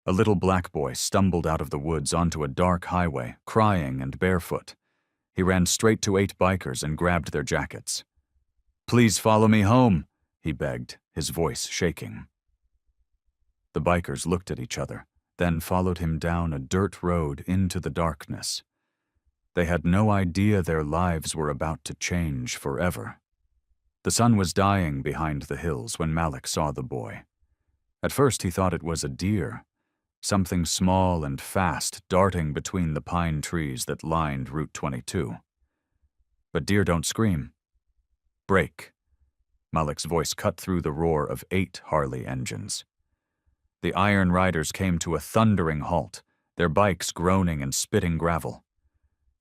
A little black boy stumbled out of the woods onto a dark highway, crying and barefoot. He ran straight to 8 bikers and grabbed their jackets. "Please follow me home," he begged, his voice shaking. The bikers looked at each other, then followed him down a dirt road into the darkness. They had no idea their lives were about to change forever. The sun was dying behind the hills when Malik saw the boy. At first he thought it was a deer, something small and fast darting between the pine trees that lined Route 22. But deer don't scream. "Brake." Malik's voice cut through the roar of 8 Harley engines. The iron riders came to a thundering halt, their bikes groaning and spitting gravel.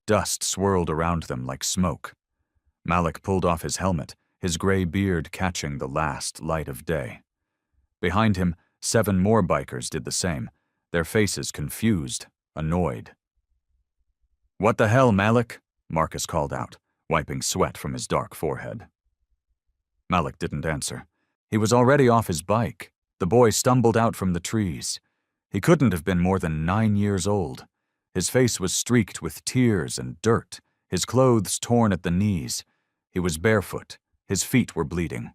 Dust swirled around them like smoke. Malik pulled off his helmet, his gray beard catching the last light of day. Behind him, 7 more bikers did the same, their faces confused, annoyed. "What the hell, Malik?" Marcus called out, wiping sweat from his dark forehead. Malik didn't answer. He was already off his bike. The boy stumbled out from the trees. He couldn't have been more than 9 years old. His face was streaked with tears and dirt, his clothes torn at the knees. He was barefoot. His feet were bleeding.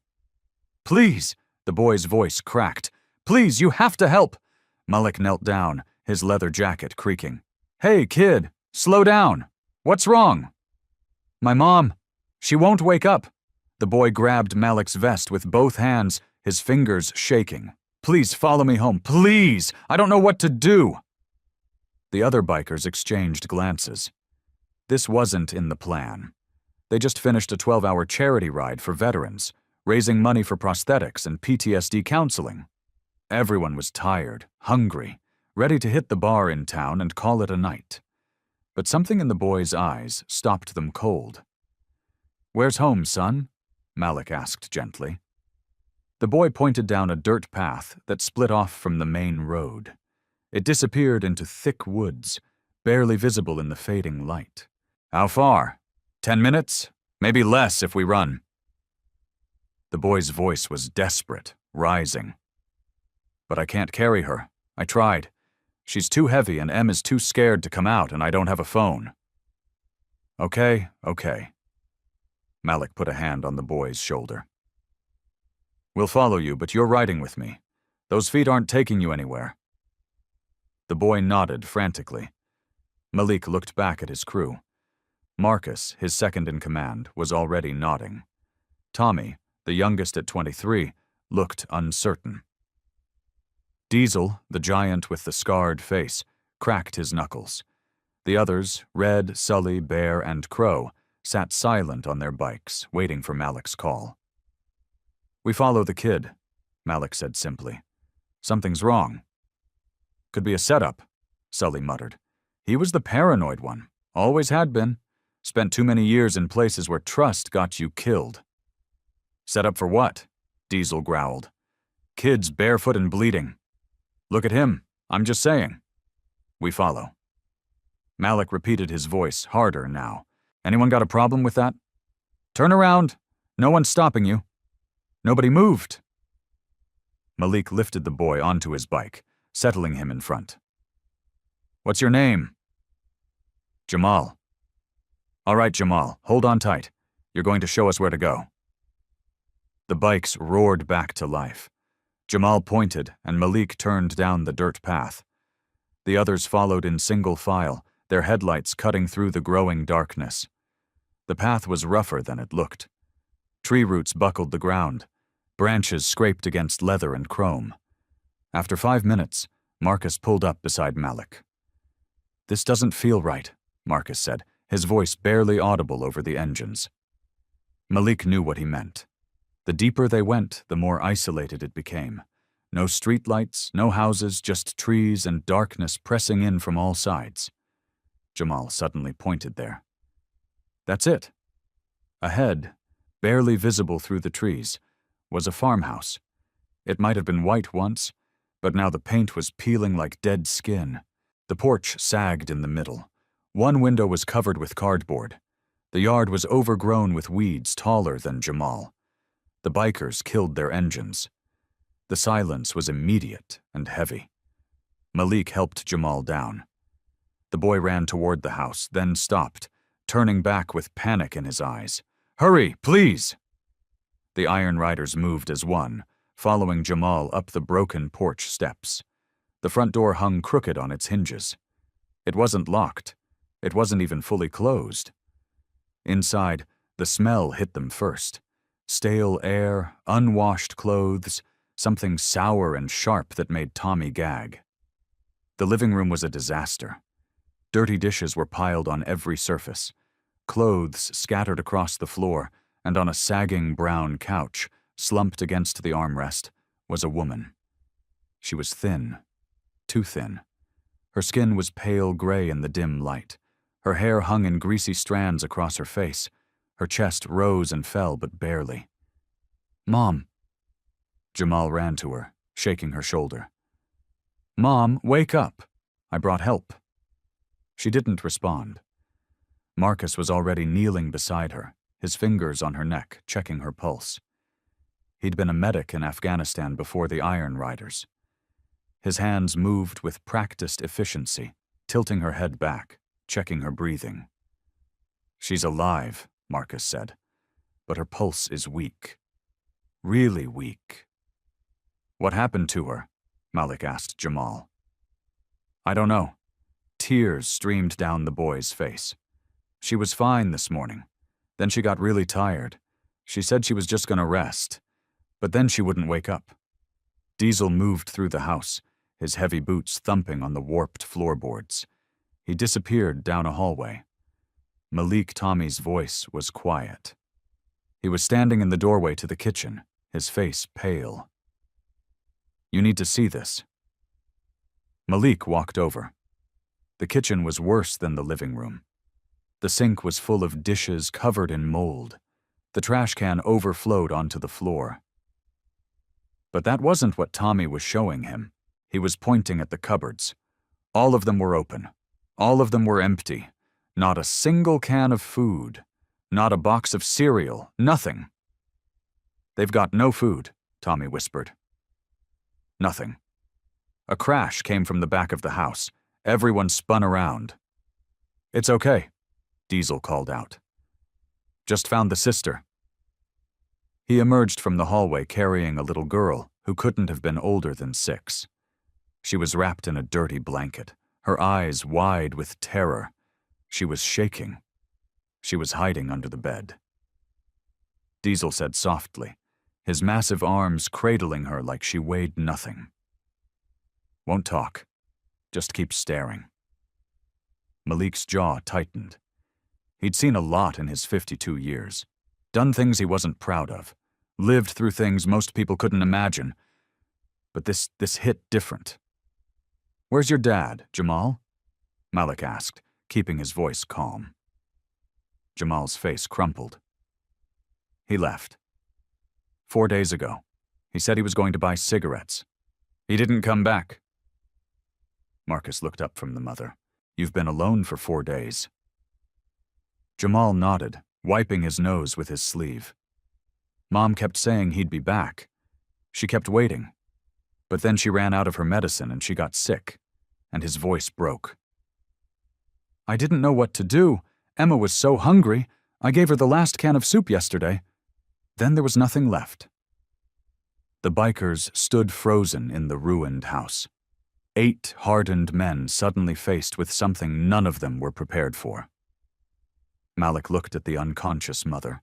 "Please!" The boy's voice cracked. "Please, you have to help!" Malik knelt down, his leather jacket creaking. "Hey, kid, slow down. What's wrong?" "My mom. She won't wake up." The boy grabbed Malik's vest with both hands, his fingers shaking. "Please follow me home. Please! I don't know what to do." The other bikers exchanged glances. This wasn't in the plan. They just finished a 12-hour charity ride for veterans, raising money for prosthetics and PTSD counseling. Everyone was tired, hungry, ready to hit the bar in town and call it a night. But something in the boy's eyes stopped them cold. "Where's home, son?" Malik asked gently. The boy pointed down a dirt path that split off from the main road. It disappeared into thick woods, barely visible in the fading light. "How far? 10 minutes? Maybe less if we run." The boy's voice was desperate, rising. "But I can't carry her. I tried. She's too heavy and Em is too scared to come out and I don't have a phone." Okay. Malik put a hand on the boy's shoulder. "We'll follow you, but you're riding with me. Those feet aren't taking you anywhere." The boy nodded frantically. Malik looked back at his crew. Marcus, his second in command, was already nodding. Tommy, the youngest at 23, looked uncertain. Diesel, the giant with the scarred face, cracked his knuckles. The others, Red, Sully, Bear, and Crow, sat silent on their bikes, waiting for Malik's call. "We follow the kid," Malik said simply. "Something's wrong." "Could be a setup," Sully muttered. "He was the paranoid one. Always had been. Spent too many years in places where trust got you killed." "Set up for what?" Diesel growled. "Kid's barefoot and bleeding. Look at him. I'm just saying." "We follow." Malik repeated his voice, harder now. "Anyone got a problem with that? Turn around. No one's stopping you." "Nobody moved." Malik lifted the boy onto his bike, settling him in front. "What's your name?" "Jamal." "All right, Jamal, hold on tight. You're going to show us where to go." The bikes roared back to life. Jamal pointed, and Malik turned down the dirt path. The others followed in single file, their headlights cutting through the growing darkness. The path was rougher than it looked. Tree roots buckled the ground. Branches scraped against leather and chrome. After 5 minutes, Marcus pulled up beside Malik. "This doesn't feel right," Marcus said, his voice barely audible over the engines. Malik knew what he meant. The deeper they went, the more isolated it became. No streetlights, no houses, just trees and darkness pressing in from all sides. Jamal suddenly pointed there. That's it. Ahead, barely visible through the trees, was a farmhouse. It might have been white once, but now the paint was peeling like dead skin. The porch sagged in the middle. One window was covered with cardboard. The yard was overgrown with weeds taller than Jamal. The bikers killed their engines. The silence was immediate and heavy. Malik helped Jamal down. The boy ran toward the house, then stopped, turning back with panic in his eyes. "Hurry, please!" The Iron Riders moved as one, following Jamal up the broken porch steps. The front door hung crooked on its hinges. It wasn't locked. It wasn't even fully closed. Inside, the smell hit them first. Stale air, unwashed clothes, something sour and sharp that made Tommy gag. The living room was a disaster. Dirty dishes were piled on every surface. Clothes scattered across the floor, and on a sagging brown couch, slumped against the armrest, was a woman. She was thin, too thin. Her skin was pale gray in the dim light. Her hair hung in greasy strands across her face. Her chest rose and fell, but barely. "Mom." Jamal ran to her, shaking her shoulder. "Mom, wake up. I brought help." She didn't respond. Marcus was already kneeling beside her, his fingers on her neck, checking her pulse. He'd been a medic in Afghanistan before the Iron Riders. His hands moved with practiced efficiency, tilting her head back, checking her breathing. "She's alive," Marcus said, "but her pulse is weak. Really weak." "What happened to her?" Malik asked Jamal. "I don't know." Tears streamed down the boy's face. "She was fine this morning. Then she got really tired. She said she was just going to rest. But then she wouldn't wake up." Diesel moved through the house, his heavy boots thumping on the warped floorboards. He disappeared down a hallway. Malik Tommy's voice was quiet. He was standing in the doorway to the kitchen, his face pale. "You need to see this." Malik walked over. The kitchen was worse than the living room. The sink was full of dishes covered in mold. The trash can overflowed onto the floor. But that wasn't what Tommy was showing him. He was pointing at the cupboards. All of them were open. All of them were empty. Not a single can of food. Not a box of cereal. Nothing. "They've got no food," Tommy whispered. Nothing. A crash came from the back of the house. Everyone spun around. "It's okay," Diesel called out. "Just found the sister." He emerged from the hallway carrying a little girl who couldn't have been older than 6. She was wrapped in a dirty blanket, her eyes wide with terror. She was shaking. She was hiding under the bed. Diesel said softly, his massive arms cradling her like she weighed nothing. "Won't talk. Just keep staring." Malik's jaw tightened. He'd seen a lot in his 52 years. Done things he wasn't proud of. Lived through things most people couldn't imagine. But this hit different. "Where's your dad, Jamal?" Malik asked, keeping his voice calm. Jamal's face crumpled. "He left. 4 days ago. He said he was going to buy cigarettes. He didn't come back." Marcus looked up from the mother. "You've been alone for 4 days." Jamal nodded, wiping his nose with his sleeve. "Mom kept saying he'd be back. She kept waiting. But then she ran out of her medicine and she got sick." And his voice broke. "I didn't know what to do. Emma was so hungry. I gave her the last can of soup yesterday. Then there was nothing left." The bikers stood frozen in the ruined house. 8 hardened men suddenly faced with something none of them were prepared for. Malik looked at the unconscious mother,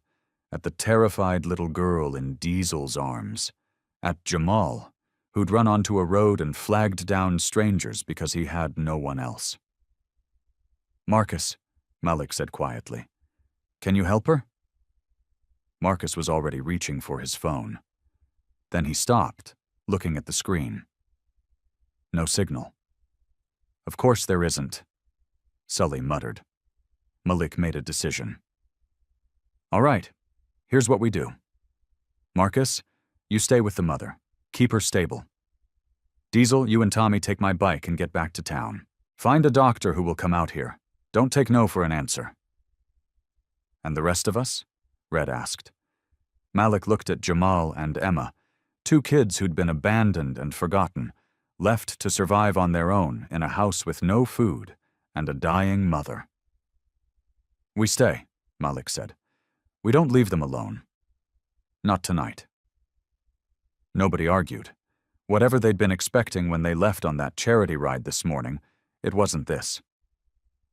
at the terrified little girl in Diesel's arms, at Jamal, who'd run onto a road and flagged down strangers because he had no one else. "Marcus," Malik said quietly, "can you help her?" Marcus was already reaching for his phone. Then he stopped, looking at the screen. No signal. "Of course there isn't," Sully muttered. Malik made a decision. "All right, here's what we do. Marcus, you stay with the mother. Keep her stable. Diesel, you and Tommy take my bike and get back to town. Find a doctor who will come out here. Don't take no for an answer." "And the rest of us?" Red asked. Malik looked at Jamal and Emma, 2 kids who'd been abandoned and forgotten, left to survive on their own in a house with no food and a dying mother. "We stay," Malik said. "We don't leave them alone. Not tonight." Nobody argued. Whatever they'd been expecting when they left on that charity ride this morning, it wasn't this.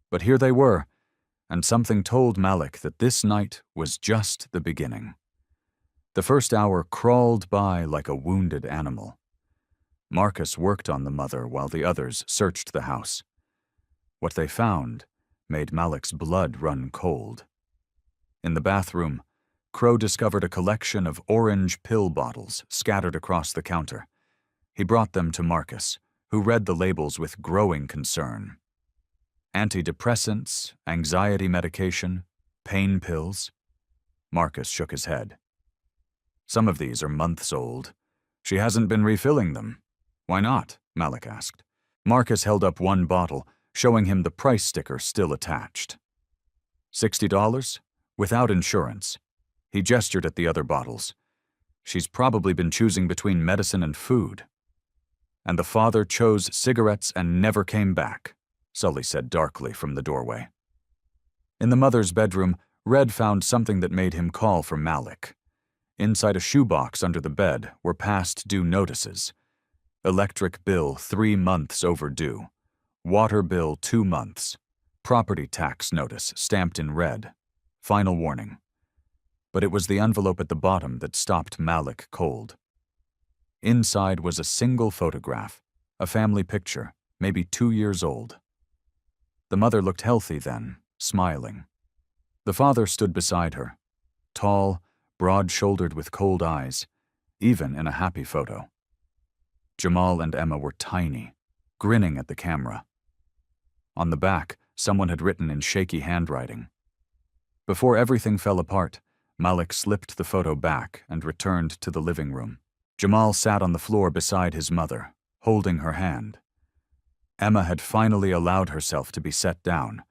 But here they were, and something told Malik that this night was just the beginning. The first hour crawled by like a wounded animal. Marcus worked on the mother while the others searched the house. What they found made Malik's blood run cold. In the bathroom, Crow discovered a collection of orange pill bottles scattered across the counter. He brought them to Marcus, who read the labels with growing concern. Antidepressants, anxiety medication, pain pills. Marcus shook his head. "Some of these are months old. She hasn't been refilling them." "Why not?" Malik asked. Marcus held up one bottle, showing him the price sticker still attached. $60? Without insurance. He gestured at the other bottles. "She's probably been choosing between medicine and food." "And the father chose cigarettes and never came back," Sully said darkly from the doorway. In the mother's bedroom, Red found something that made him call for Malik. Inside a shoebox under the bed were past due notices. Electric bill 3 months overdue. Water bill 2 months. Property tax notice stamped in red. Final warning. But it was the envelope at the bottom that stopped Malik cold. Inside was a single photograph, a family picture, maybe 2 years old. The mother looked healthy then, smiling. The father stood beside her, tall, broad-shouldered with cold eyes, even in a happy photo. Jamal and Emma were tiny, grinning at the camera. On the back, someone had written in shaky handwriting. Before everything fell apart, Malik slipped the photo back and returned to the living room. Jamal sat on the floor beside his mother, holding her hand. Emma had finally allowed herself to be set down,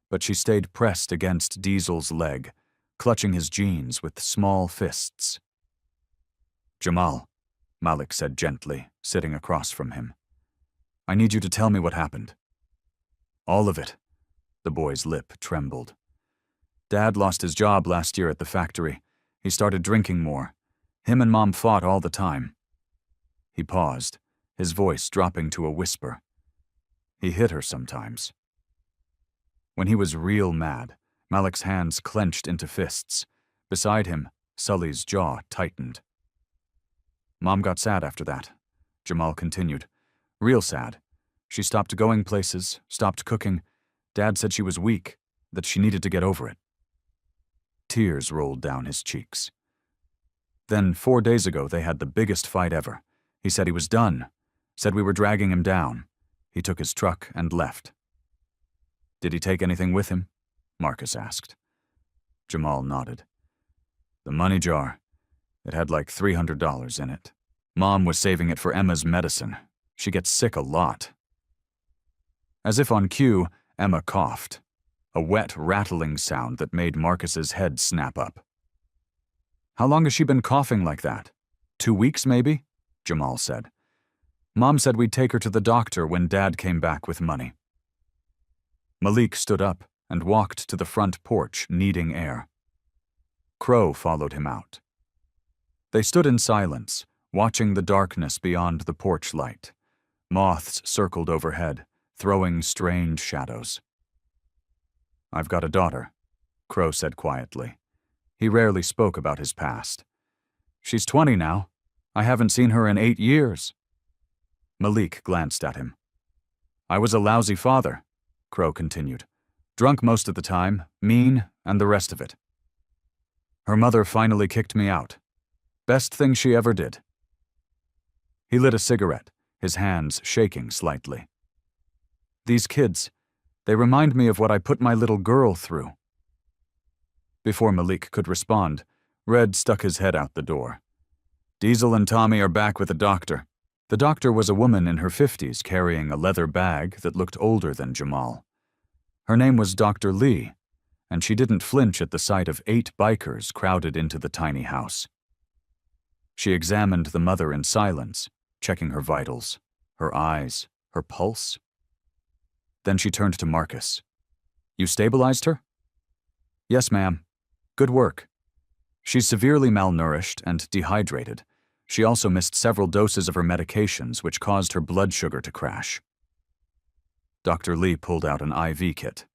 but she stayed pressed against Diesel's leg, clutching his jeans with small fists. "Jamal," Malik said gently, sitting across from him. "I need you to tell me what happened." "All of it." The boy's lip trembled. "Dad lost his job last year at the factory. He started drinking more. Him and Mom fought all the time." He paused, his voice dropping to a whisper. "He hit her sometimes." When he was real mad, Malik's hands clenched into fists. Beside him, Sully's jaw tightened. "Mom got sad after that," Jamal continued. "Real sad. She stopped going places, stopped cooking. Dad said she was weak, that she needed to get over it." Tears rolled down his cheeks. Then 4 days ago they had the biggest fight ever. He said he was done, said we were dragging him down. He took his truck and left. "Did he take anything with him?" Marcus asked. Jamal nodded. "The money jar. It had like $300 in it. Mom was saving it for Emma's medicine. She gets sick a lot." As if on cue, Emma coughed, a wet, rattling sound that made Marcus's head snap up. "How long has she been coughing like that? 2 weeks, maybe?" Jamal said. "Mom said we'd take her to the doctor when Dad came back with money." Malik stood up and walked to the front porch, needing air. Crow followed him out. They stood in silence, watching the darkness beyond the porch light. Moths circled overhead, throwing strange shadows. "I've got a daughter," Crow said quietly. He rarely spoke about his past. "She's 20 now. I haven't seen her in 8 years." Malik glanced at him. "I was a lousy father," Crow continued. "Drunk most of the time, mean, and the rest of it. Her mother finally kicked me out. Best thing she ever did." He lit a cigarette, his hands shaking slightly. "These kids, they remind me of what I put my little girl through." Before Malik could respond, Red stuck his head out the door. "Diesel and Tommy are back with a doctor." The doctor was a woman in her 50s carrying a leather bag that looked older than Jamal. Her name was Dr. Lee, and she didn't flinch at the sight of 8 bikers crowded into the tiny house. She examined the mother in silence, checking her vitals. Her eyes, her pulse. Then she turned to Marcus. You stabilized her? Yes, ma'am. Good work. She's severely malnourished and dehydrated. She also missed several doses of her medications, which caused her blood sugar to crash. Dr. Lee pulled out an IV kit.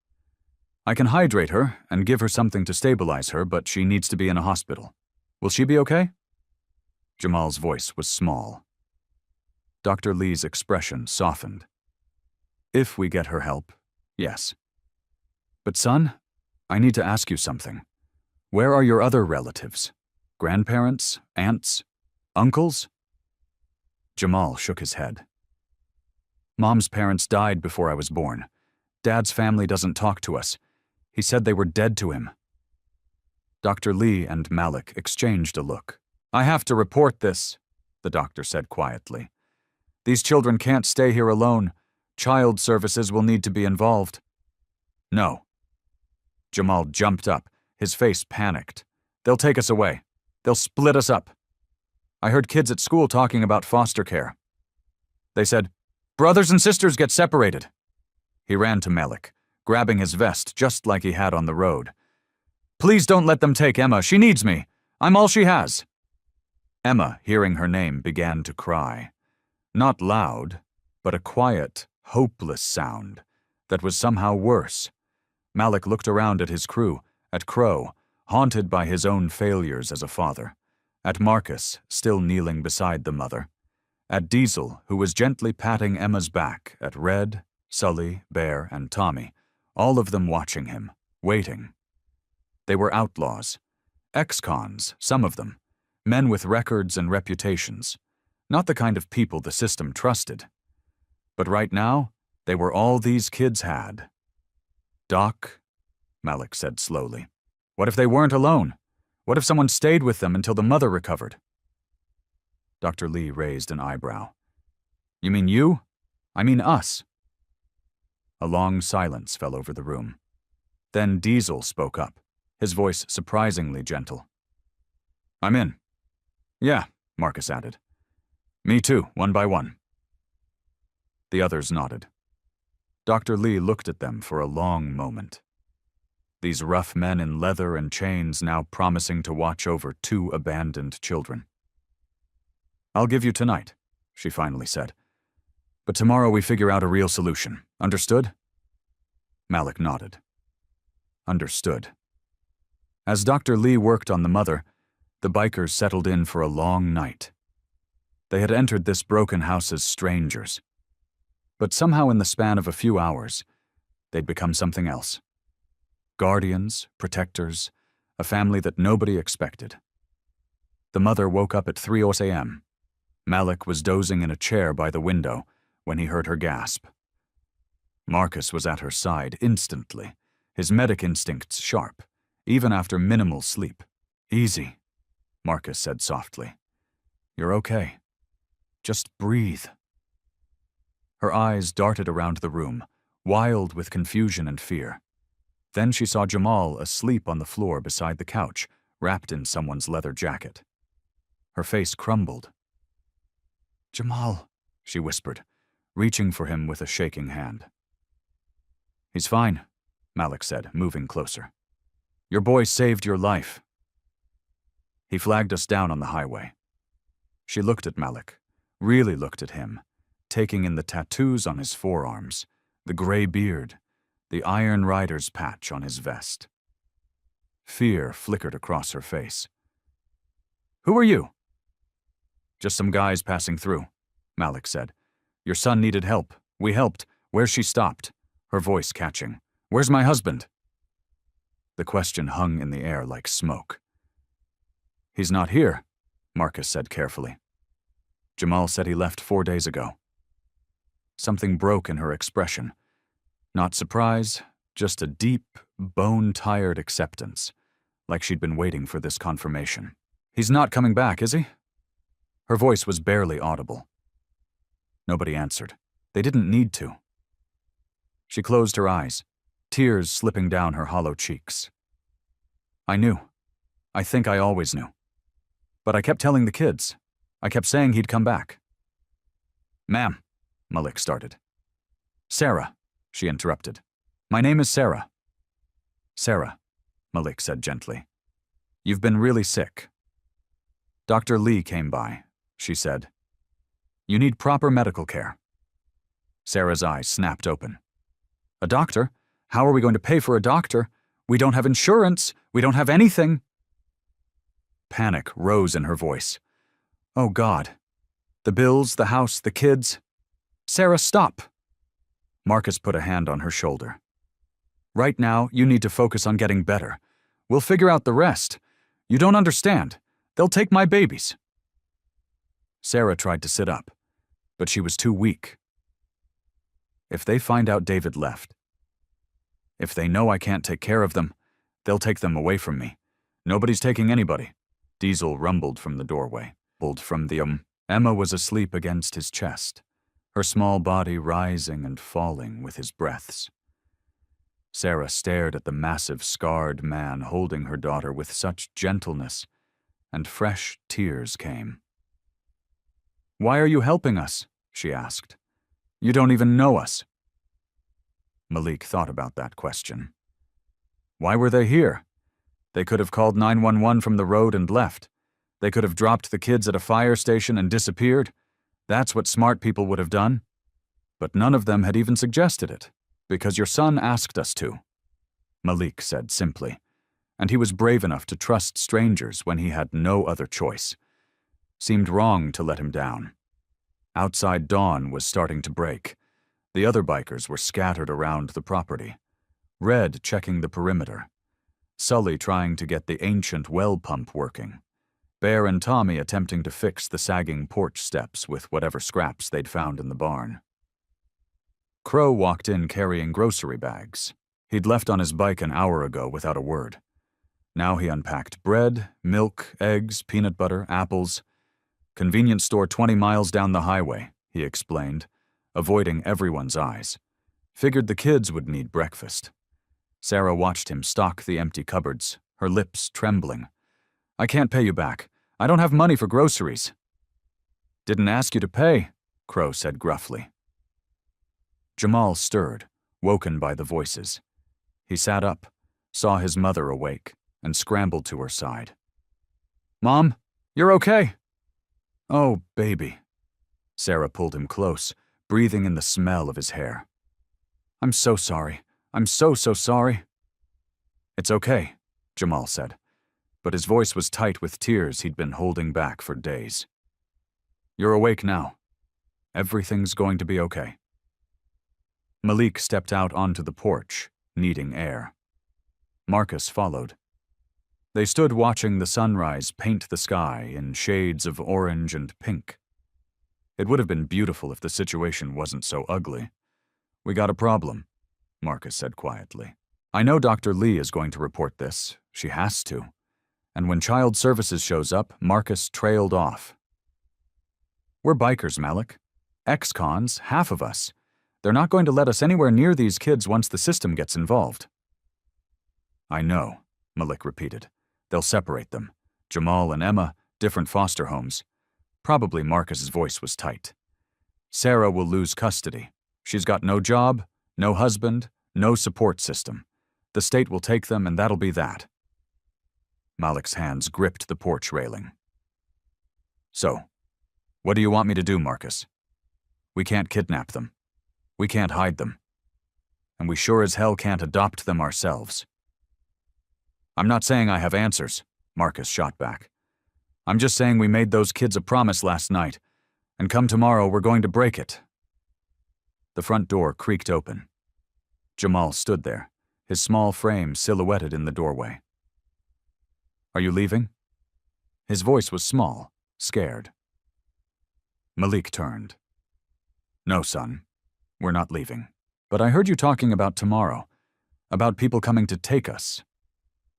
I can hydrate her and give her something to stabilize her, but she needs to be in a hospital. Will she be okay? Jamal's voice was small. Dr. Lee's expression softened. If we get her help, yes. But son, I need to ask you something. Where are your other relatives? Grandparents? Aunts? Uncles? Jamal shook his head. Mom's parents died before I was born. Dad's family doesn't talk to us. He said they were dead to him. Dr. Lee and Malik exchanged a look. I have to report this, the doctor said quietly. These children can't stay here alone. Child services will need to be involved. No. Jamal jumped up, his face panicked. They'll take us away. They'll split us up. I heard kids at school talking about foster care. They said, brothers and sisters get separated. He ran to Malik, grabbing his vest just like he had on the road. Please don't let them take Emma. She needs me. I'm all she has. Emma, hearing her name, began to cry. Not loud, but a quiet, hopeless sound that was somehow worse. Malik looked around at his crew, at Crow, haunted by his own failures as a father, at Marcus, still kneeling beside the mother, at Diesel, who was gently patting Emma's back, at Red, Sully, Bear, and Tommy, all of them watching him, waiting. They were outlaws, ex-cons, some of them, men with records and reputations, not the kind of people the system trusted. But right now, they were all these kids had. Doc, Malik said slowly, what if they weren't alone? What if someone stayed with them until the mother recovered? Dr. Lee raised an eyebrow. You mean you? I mean us. A long silence fell over the room. Then Diesel spoke up, his voice surprisingly gentle. I'm in. Yeah, Marcus added. Me too, one by one. The others nodded. Dr. Lee looked at them for a long moment. These rough men in leather and chains now promising to watch over 2 abandoned children. I'll give you tonight, she finally said. But tomorrow we figure out a real solution. Understood? Malik nodded. Understood. As Dr. Lee worked on the mother, the bikers settled in for a long night. They had entered this broken house as strangers. But somehow in the span of a few hours, they'd become something else. Guardians, protectors, a family that nobody expected. The mother woke up at 3 a.m. Malik was dozing in a chair by the window when he heard her gasp. Marcus was at her side instantly, his medic instincts sharp, even after minimal sleep. Easy, Marcus said softly. You're okay. Just breathe. Her eyes darted around the room, wild with confusion and fear. Then she saw Jamal asleep on the floor beside the couch, wrapped in someone's leather jacket. Her face crumbled. Jamal, she whispered, reaching for him with a shaking hand. He's fine, Malik said, moving closer. Your boy saved your life. He flagged us down on the highway. She looked at Malik, really looked at him, taking in the tattoos on his forearms, the gray beard, the Iron Rider's patch on his vest. Fear flickered across her face. Who are you? Just some guys passing through, Malik said. Your son needed help. We helped. Where's she stopped? Her voice catching. Where's my husband? The question hung in the air like smoke. He's not here, Marcus said carefully. Jamal said he left 4 days ago. Something broke in her expression. Not surprise, just a deep, bone-tired acceptance, like she'd been waiting for this confirmation. He's not coming back, is he? Her voice was barely audible. Nobody answered. They didn't need to. She closed her eyes, tears slipping down her hollow cheeks. I knew. I think I always knew. But I kept telling the kids. I kept saying he'd come back. Ma'am, Malik started. Sarah, she interrupted. My name is Sarah. Sarah, Malik said gently. You've been really sick. Dr. Lee came by, she said. You need proper medical care. Sarah's eyes snapped open. A doctor? How are we going to pay for a doctor? We don't have insurance. We don't have anything. Panic rose in her voice. Oh, God. The bills, the house, the kids. Sarah, stop. Marcus put a hand on her shoulder. Right now, you need to focus on getting better. We'll figure out the rest. You don't understand. They'll take my babies. Sarah tried to sit up, but she was too weak. If they find out David left, if they know I can't take care of them, they'll take them away from me. Nobody's taking anybody. Diesel rumbled from the doorway. Emma was asleep against his chest, her small body rising and falling with his breaths. Sarah stared at the massive, scarred man holding her daughter with such gentleness, and fresh tears came. Why are you helping us? She asked. You don't even know us. Malik thought about that question. Why were they here? They could have called 911 from the road and left. They could have dropped the kids at a fire station and disappeared. That's what smart people would have done. But none of them had even suggested it, because your son asked us to, Malik said simply, and he was brave enough to trust strangers when he had no other choice. Seemed wrong to let him down. Outside dawn was starting to break. The other bikers were scattered around the property. Red checking the perimeter. Sully trying to get the ancient well pump working. Bear and Tommy attempting to fix the sagging porch steps with whatever scraps they'd found in the barn. Crow walked in carrying grocery bags. He'd left on his bike an hour ago without a word. Now he unpacked bread, milk, eggs, peanut butter, apples. Convenience store 20 miles down the highway, he explained, avoiding everyone's eyes. Figured the kids would need breakfast. Sarah watched him stock the empty cupboards, her lips trembling. I can't pay you back. I don't have money for groceries. Didn't ask you to pay, Crow said gruffly. Jamal stirred, woken by the voices. He sat up, saw his mother awake, and scrambled to her side. Mom, you're okay? Oh, baby. Sarah pulled him close, breathing in the smell of his hair. I'm so sorry. I'm so sorry. It's okay, Jamal said, but his voice was tight with tears he'd been holding back for days. You're awake now. Everything's going to be okay. Malik stepped out onto the porch, needing air. Marcus followed. They stood watching the sunrise paint the sky in shades of orange and pink. It would have been beautiful if the situation wasn't so ugly. We got a problem, Marcus said quietly. I know Dr. Lee is going to report this. She has to. And when Child Services shows up, Marcus trailed off. We're bikers, Malik. Ex-cons, half of us. They're not going to let us anywhere near these kids once the system gets involved. I know, Malik repeated. They'll separate them. Jamal and Emma, different foster homes. Probably Marcus's voice was tight. Sarah will lose custody. She's got no job, no husband, no support system. The state will take them and that'll be that. Malik's hands gripped the porch railing. So, what do you want me to do, Marcus? We can't kidnap them. We can't hide them. And we sure as hell can't adopt them ourselves. I'm not saying I have answers, Marcus shot back. I'm just saying we made those kids a promise last night, and come tomorrow we're going to break it. The front door creaked open. Jamal stood there, his small frame silhouetted in the doorway. Are you leaving? His voice was small, scared. Malik turned. No, son, we're not leaving. But I heard you talking about tomorrow, about people coming to take us.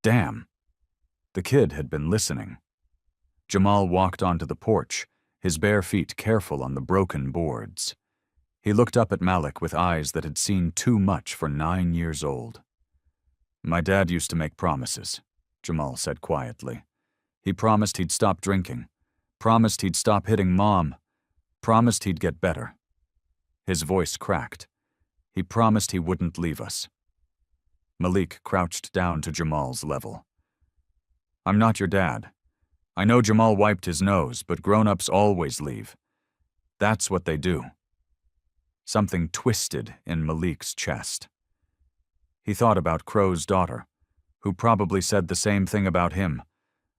Damn. The kid had been listening. Jamal walked onto the porch, his bare feet careful on the broken boards. He looked up at Malik with eyes that had seen too much for 9 years old. My dad used to make promises, Jamal said quietly. He promised he'd stop drinking, promised he'd stop hitting Mom, promised he'd get better. His voice cracked. He promised he wouldn't leave us. Malik crouched down to Jamal's level. I'm not your dad. I know Jamal wiped his nose, but grown-ups always leave. That's what they do. Something twisted in Malik's chest. He thought about Crow's daughter, who probably said the same thing about him,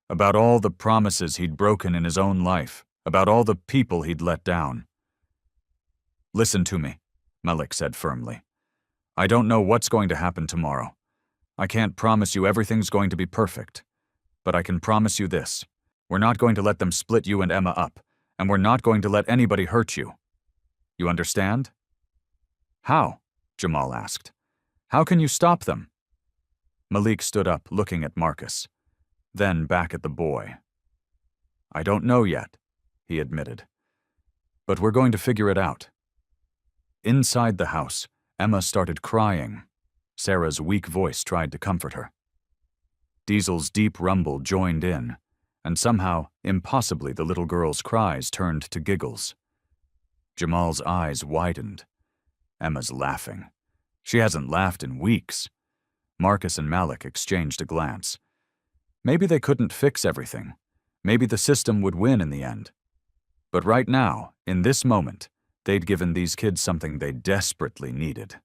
about all the promises he'd broken in his own life, about all the people he'd let down. Listen to me, Malik said firmly. I don't know what's going to happen tomorrow. I can't promise you everything's going to be perfect. But I can promise you this. We're not going to let them split you and Emma up, and we're not going to let anybody hurt you. You understand? How? Jamal asked. How can you stop them? Malik stood up, looking at Marcus, then back at the boy. I don't know yet, he admitted. But we're going to figure it out. Inside the house, Emma started crying. Sarah's weak voice tried to comfort her. Diesel's deep rumble joined in, and somehow, impossibly, the little girl's cries turned to giggles. Jamal's eyes widened. Emma's laughing. She hasn't laughed in weeks. Marcus and Malik exchanged a glance. Maybe they couldn't fix everything. Maybe the system would win in the end. But right now, in this moment, they'd given these kids something they desperately needed.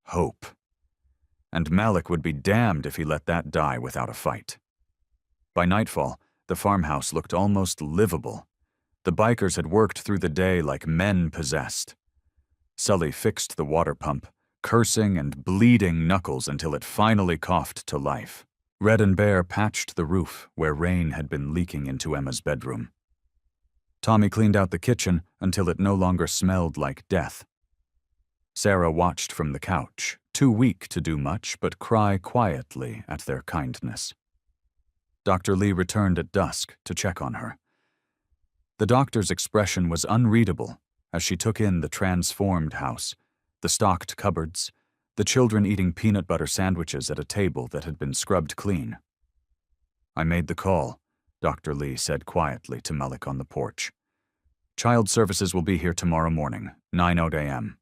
Hope. And Malik would be damned if he let that die without a fight. By nightfall, the farmhouse looked almost livable. The bikers had worked through the day like men possessed. Sully fixed the water pump, cursing and bleeding knuckles until it finally coughed to life. Red and Bear patched the roof where rain had been leaking into Emma's bedroom. Tommy cleaned out the kitchen until it no longer smelled like death. Sarah watched from the couch, too weak to do much but cry quietly at their kindness. Dr. Lee returned at dusk to check on her. The doctor's expression was unreadable as she took in the transformed house, the stocked cupboards, the children eating peanut butter sandwiches at a table that had been scrubbed clean. I made the call, Dr. Lee said quietly to Malik on the porch. Child services will be here tomorrow morning, 9:00 a.m.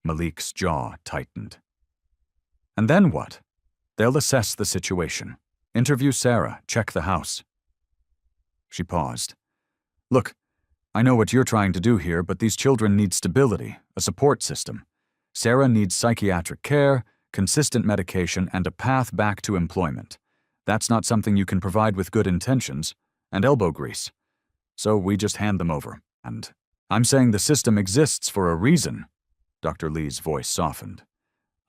Malik's jaw tightened. And then what? They'll assess the situation. Interview Sarah, check the house. She paused. Look, I know what you're trying to do here, but these children need stability, a support system. Sarah needs psychiatric care, consistent medication, and a path back to employment. That's not something you can provide with good intentions and elbow grease. So we just hand them over. And I'm saying the system exists for a reason. Dr. Lee's voice softened.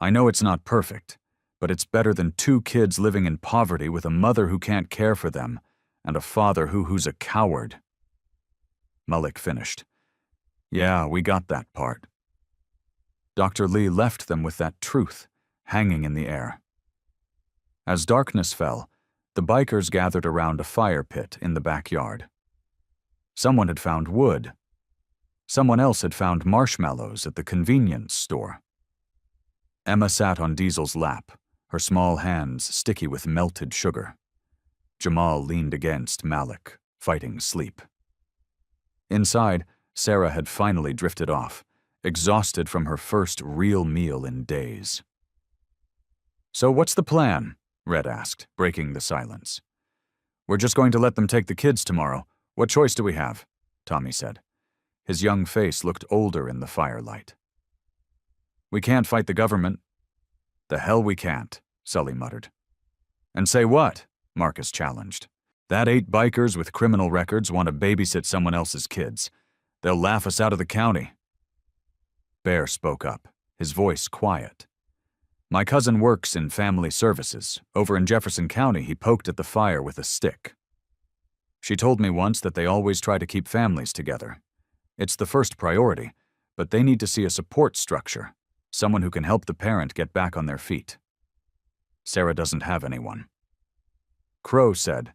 I know it's not perfect, but it's better than 2 kids living in poverty with a mother who can't care for them and a father who's a coward. Malik finished. Yeah, we got that part. Dr. Lee left them with that truth, hanging in the air. As darkness fell, the bikers gathered around a fire pit in the backyard. Someone had found wood. Someone else had found marshmallows at the convenience store. Emma sat on Diesel's lap, her small hands sticky with melted sugar. Jamal leaned against Malik, fighting sleep. Inside, Sarah had finally drifted off, exhausted from her first real meal in days. So what's the plan? Red asked, breaking the silence. We're just going to let them take the kids tomorrow. What choice do we have? Tommy said. His young face looked older in the firelight. We can't fight the government. The hell we can't, Sully muttered. And say what? Marcus challenged. That 8 bikers with criminal records want to babysit someone else's kids. They'll laugh us out of the county. Bear spoke up, his voice quiet. My cousin works in family services. Over in Jefferson County, he poked at the fire with a stick. She told me once that they always try to keep families together. It's the first priority, but they need to see a support structure, someone who can help the parent get back on their feet. Sarah doesn't have anyone. Crow said,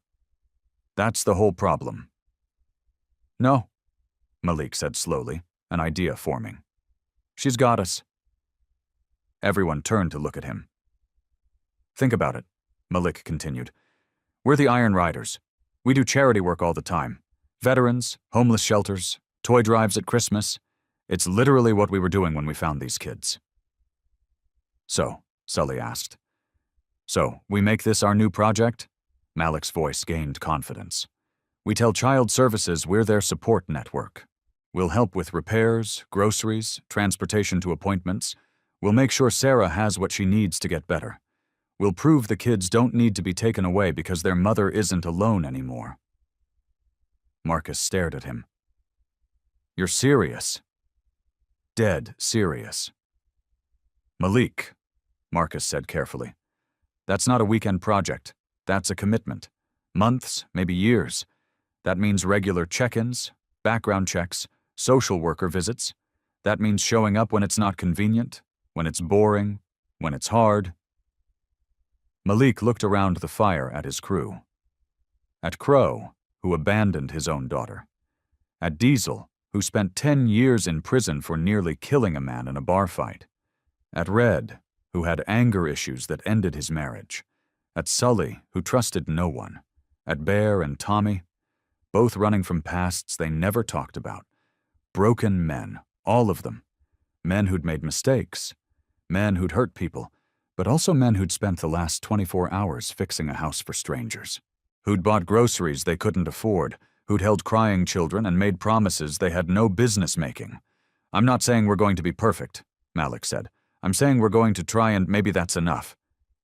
That's the whole problem. No, Malik said slowly, an idea forming. She's got us. Everyone turned to look at him. Think about it, Malik continued. We're the Iron Riders. We do charity work all the time. Veterans, homeless shelters, toy drives at Christmas. It's literally what we were doing when we found these kids. So, Sully asked. So, we make this our new project? Malik's voice gained confidence. We tell Child Services we're their support network. We'll help with repairs, groceries, transportation to appointments. We'll make sure Sarah has what she needs to get better. We'll prove the kids don't need to be taken away because their mother isn't alone anymore. Marcus stared at him. You're serious? Dead serious. Malik, Marcus said carefully. That's not a weekend project. That's a commitment. Months, maybe years. That means regular check-ins, background checks, social worker visits. That means showing up when it's not convenient, when it's boring, when it's hard. Malik looked around the fire at his crew. At Crow, who abandoned his own daughter. At Diesel, who spent 10 years in prison for nearly killing a man in a bar fight. At Red, who had anger issues that ended his marriage. At Sully, who trusted no one. At Bear and Tommy, both running from pasts they never talked about. Broken men, all of them. Men who'd made mistakes. Men who'd hurt people, but also men who'd spent the last 24 hours fixing a house for strangers. Who'd bought groceries they couldn't afford, who'd held crying children and made promises they had no business making. I'm not saying we're going to be perfect, Malik said. I'm saying we're going to try, and maybe that's enough.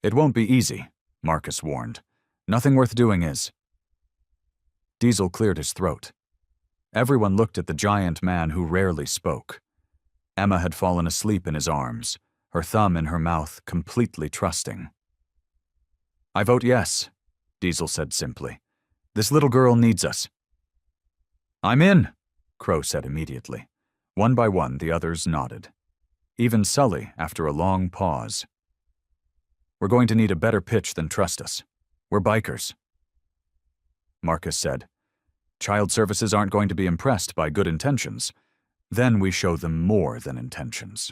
It won't be easy, Marcus warned. Nothing worth doing is. Diesel cleared his throat. Everyone looked at the giant man who rarely spoke. Emma had fallen asleep in his arms, her thumb in her mouth, completely trusting. I vote yes, Diesel said simply. This little girl needs us. I'm in, Crow said immediately. One by one, the others nodded. Even Sully, after a long pause. We're going to need a better pitch than trust us. We're bikers. Marcus said, Child Services aren't going to be impressed by good intentions. Then we show them more than intentions.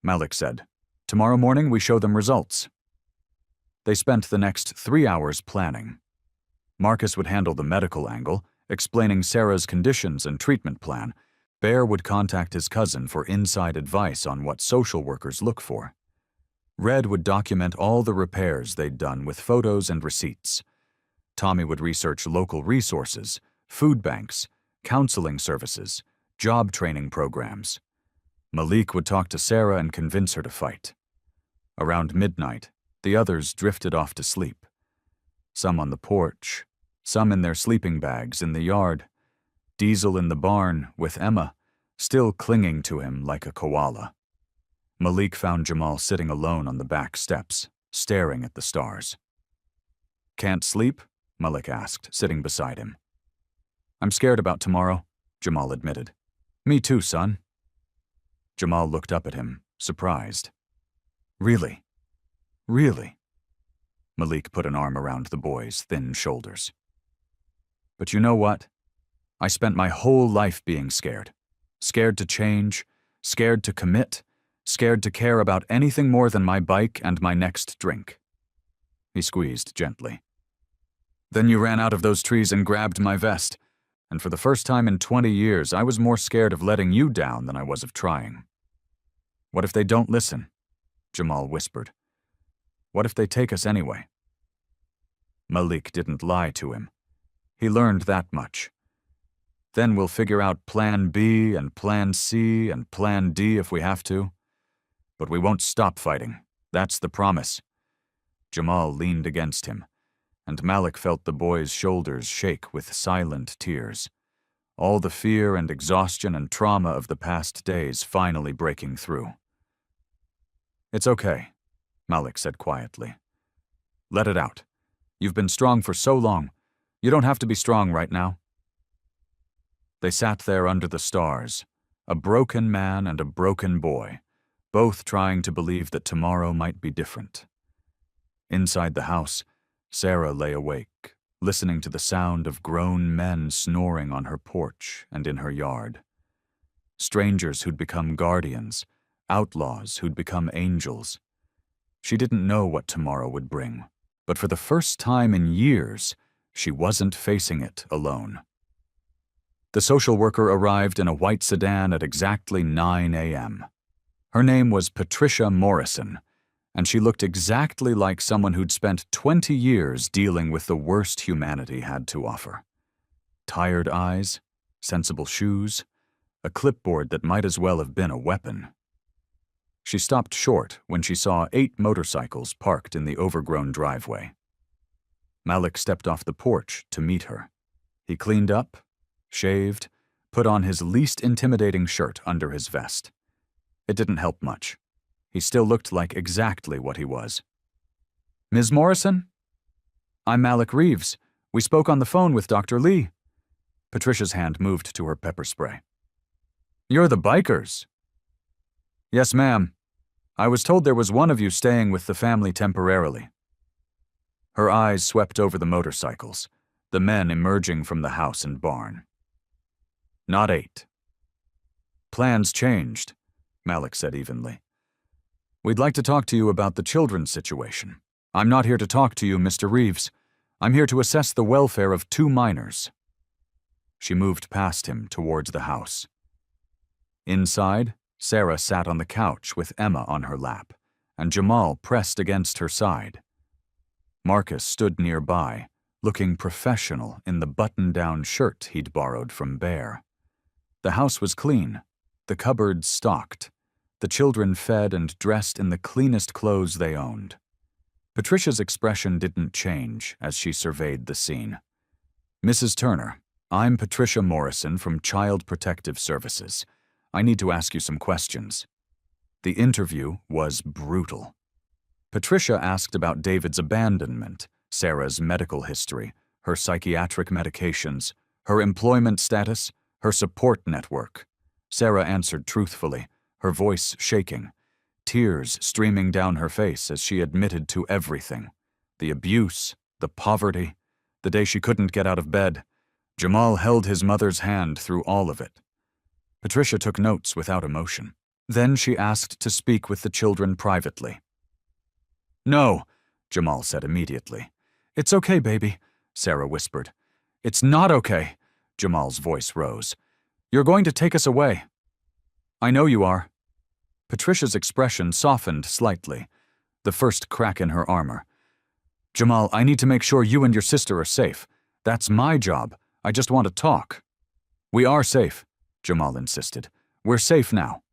Malik said, tomorrow morning we show them results. They spent the next 3 hours planning. Marcus would handle the medical angle, explaining Sarah's conditions and treatment plan. Bear would contact his cousin for inside advice on what social workers look for. Red would document all the repairs they'd done with photos and receipts. Tommy would research local resources, food banks, counseling services, job training programs. Malik would talk to Sarah and convince her to fight. Around midnight, the others drifted off to sleep. Some on the porch, some in their sleeping bags in the yard. Diesel in the barn with Emma, still clinging to him like a koala. Malik found Jamal sitting alone on the back steps, staring at the stars. Can't sleep? Malik asked, sitting beside him. I'm scared about tomorrow, Jamal admitted. Me too, son. Jamal looked up at him, surprised. Really? Really? Malik put an arm around the boy's thin shoulders. But you know what? I spent my whole life being scared. Scared to change, scared to commit, scared to care about anything more than my bike and my next drink. He squeezed gently. Then you ran out of those trees and grabbed my vest, and for the first time in 20 years, I was more scared of letting you down than I was of trying. What if they don't listen? Jamal whispered. What if they take us anyway? Malik didn't lie to him. He learned that much. Then we'll figure out Plan B and Plan C and Plan D if we have to. But we won't stop fighting. That's the promise. Jamal leaned against him, and Malik felt the boy's shoulders shake with silent tears. All the fear and exhaustion and trauma of the past days finally breaking through. It's okay, Malik said quietly. Let it out. You've been strong for so long. You don't have to be strong right now. They sat there under the stars, a broken man and a broken boy, both trying to believe that tomorrow might be different. Inside the house, Sarah lay awake, listening to the sound of grown men snoring on her porch and in her yard. Strangers who'd become guardians, outlaws who'd become angels. She didn't know what tomorrow would bring, but for the first time in years, she wasn't facing it alone. The social worker arrived in a white sedan at exactly 9 a.m. Her name was Patricia Morrison, and she looked exactly like someone who'd spent 20 years dealing with the worst humanity had to offer. Tired eyes, sensible shoes, a clipboard that might as well have been a weapon. She stopped short when she saw 8 motorcycles parked in the overgrown driveway. Malik stepped off the porch to meet her. He cleaned up, shaved, put on his least intimidating shirt under his vest. It didn't help much. He still looked like exactly what he was. "Ms. Morrison? I'm Malik Reeves. We spoke on the phone with Dr. Lee." Patricia's hand moved to her pepper spray. "You're the bikers." "Yes, ma'am. I was told there was one of you staying with the family temporarily." Her eyes swept over the motorcycles, the men emerging from the house and barn. "Not 8. "Plans changed," Malik said evenly. "We'd like to talk to you about the children's situation. I'm not here to talk to you, Mr. Reeves. I'm here to assess the welfare of 2 minors." She moved past him towards the house. Inside, Sarah sat on the couch with Emma on her lap, and Jamal pressed against her side. Marcus stood nearby, looking professional in the button-down shirt he'd borrowed from Bear. The house was clean, the cupboards stocked, the children fed and dressed in the cleanest clothes they owned. Patricia's expression didn't change as she surveyed the scene. "Mrs. Turner, I'm Patricia Morrison from Child Protective Services. I need to ask you some questions." The interview was brutal. Patricia asked about David's abandonment, Sarah's medical history, her psychiatric medications, her employment status, her support network. Sarah answered truthfully, her voice shaking, tears streaming down her face as she admitted to everything. The abuse, the poverty, the day she couldn't get out of bed. Jamal held his mother's hand through all of it. Patricia took notes without emotion. Then she asked to speak with the children privately. "No," Jamal said immediately. "It's okay, baby," Sarah whispered. "It's not okay," Jamal's voice rose. "You're going to take us away." "I know you are." Patricia's expression softened slightly, the first crack in her armor. "Jamal, I need to make sure you and your sister are safe. That's my job. I just want to talk." "We are safe," Jamal insisted. "We're safe now.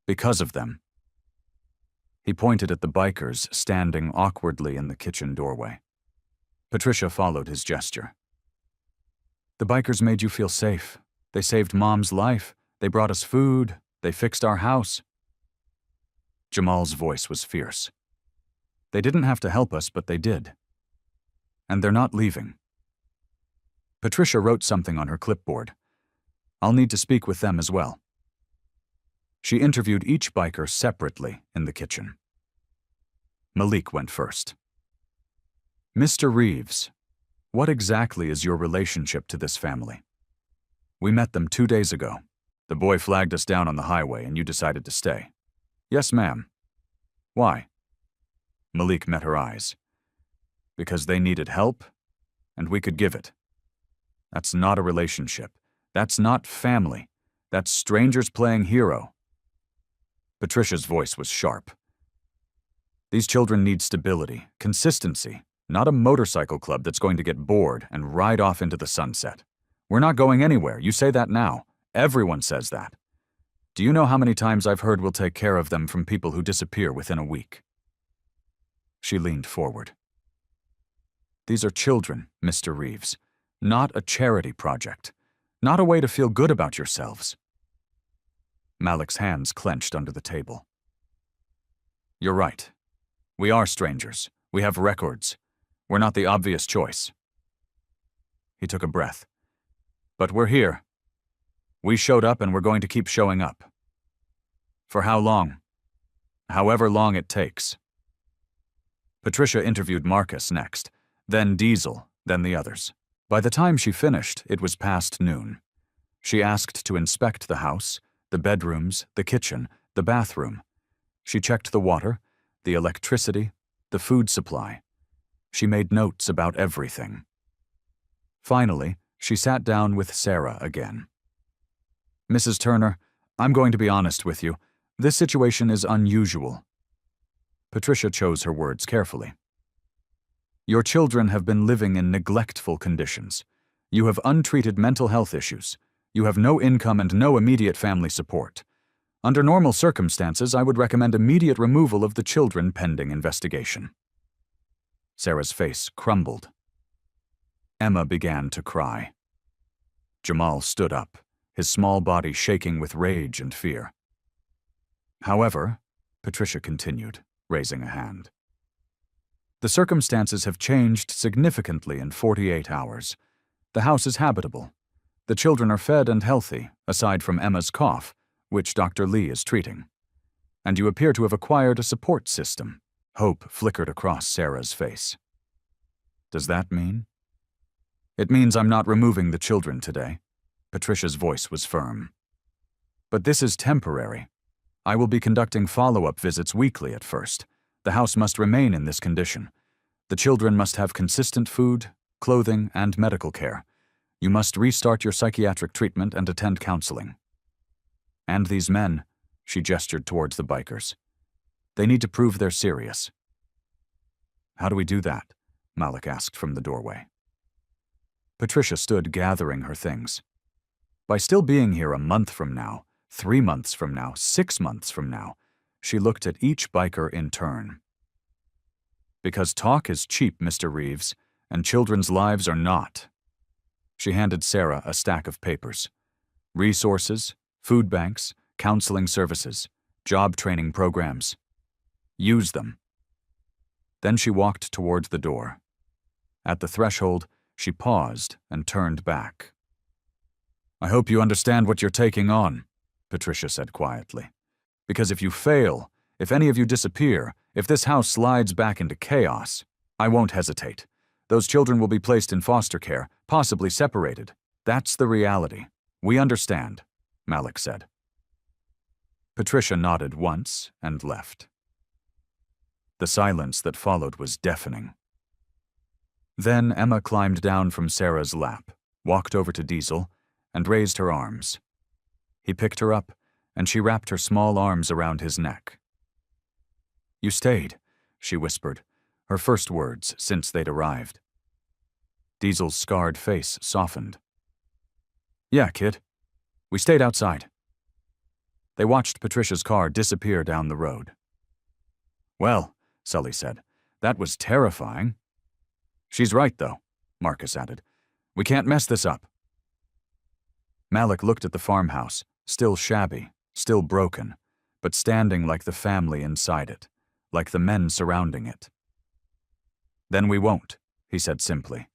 Because of them." He pointed at the bikers standing awkwardly in the kitchen doorway. Patricia followed his gesture. "The bikers made you feel safe. They saved Mom's life. They brought us food. They fixed our house." Jamal's voice was fierce. "They didn't have to help us, but they did. And they're not leaving." Patricia wrote something on her clipboard. "I'll need to speak with them as well." She interviewed each biker separately in the kitchen. Malik went first. "Mr. Reeves, what exactly is your relationship to this family? We met them 2 days ago. The boy flagged us down on the highway and you decided to stay." "Yes, ma'am." "Why?" Malik met her eyes. "Because they needed help, and we could give it. That's not a relationship. That's not family. That's strangers playing hero." Patricia's voice was sharp. "These children need stability, consistency, not a motorcycle club that's going to get bored and ride off into the sunset. We're not going anywhere. You say that now. Everyone says that. Do you know how many times I've heard we'll take care of them from people who disappear within a week?" She leaned forward. "These are children, Mr. Reeves. Not a charity project. Not a way to feel good about yourselves." Malik's hands clenched under the table. "You're right. We are strangers. We have records. We're not the obvious choice." He took a breath. "But we're here. We showed up and we're going to keep showing up. For how long? However long it takes." Patricia interviewed Marcus next, then Diesel, then the others. By the time she finished, it was past noon. She asked to inspect the house, the bedrooms, the kitchen, the bathroom. She checked the water, the electricity, the food supply. She made notes about everything. Finally, She sat down with Sarah again. "Mrs. Turner, I'm going to be honest with you. This situation is unusual." Patricia chose her words carefully. "Your children have been living in neglectful conditions. You have untreated mental health issues. You have no income and no immediate family support. Under normal circumstances, I would recommend immediate removal of the children pending investigation." Sarah's face crumbled. Emma began to cry. Jamal stood up, his small body shaking with rage and fear. "However," Patricia continued, raising a hand, "the circumstances have changed significantly in 48 hours. The house is habitable. The children are fed and healthy, aside from Emma's cough, which Dr. Lee is treating. And you appear to have acquired a support system." Hope flickered across Sarah's face. "Does that mean?" "It means I'm not removing the children today." Patricia's voice was firm. "But this is temporary. I will be conducting follow-up visits weekly at first. The house must remain in this condition. The children must have consistent food, clothing, and medical care. You must restart your psychiatric treatment and attend counseling. And these men," she gestured towards the bikers, "they need to prove they're serious." "How do we do that?" Malik asked from the doorway. Patricia stood gathering her things. "By still being here a month from now, 3 months from now, 6 months from now," she looked at each biker in turn. "Because talk is cheap, Mr. Reeves, and children's lives are not." She handed Sarah a stack of papers. "Resources, food banks, counseling services, job training programs. Use them." Then she walked toward the door. At the threshold, she paused and turned back. "I hope you understand what you're taking on," Patricia said quietly. "Because if you fail, if any of you disappear, if this house slides back into chaos, I won't hesitate. Those children will be placed in foster care, possibly separated. That's the reality. We understand," Malik said. Patricia nodded once and left. The silence that followed was deafening. Then Emma climbed down from Sarah's lap, walked over to Diesel, and raised her arms. He picked her up, and she wrapped her small arms around his neck. "You stayed," she whispered, her first words since they'd arrived. Diesel's scarred face softened. "Yeah, kid. We stayed outside." They watched Patricia's car disappear down the road. "Well," Sully said, "that was terrifying." "She's right, though," Marcus added. "We can't mess this up." Malik looked at the farmhouse, still shabby, still broken, but standing like the family inside it, like the men surrounding it. "Then we won't," he said simply.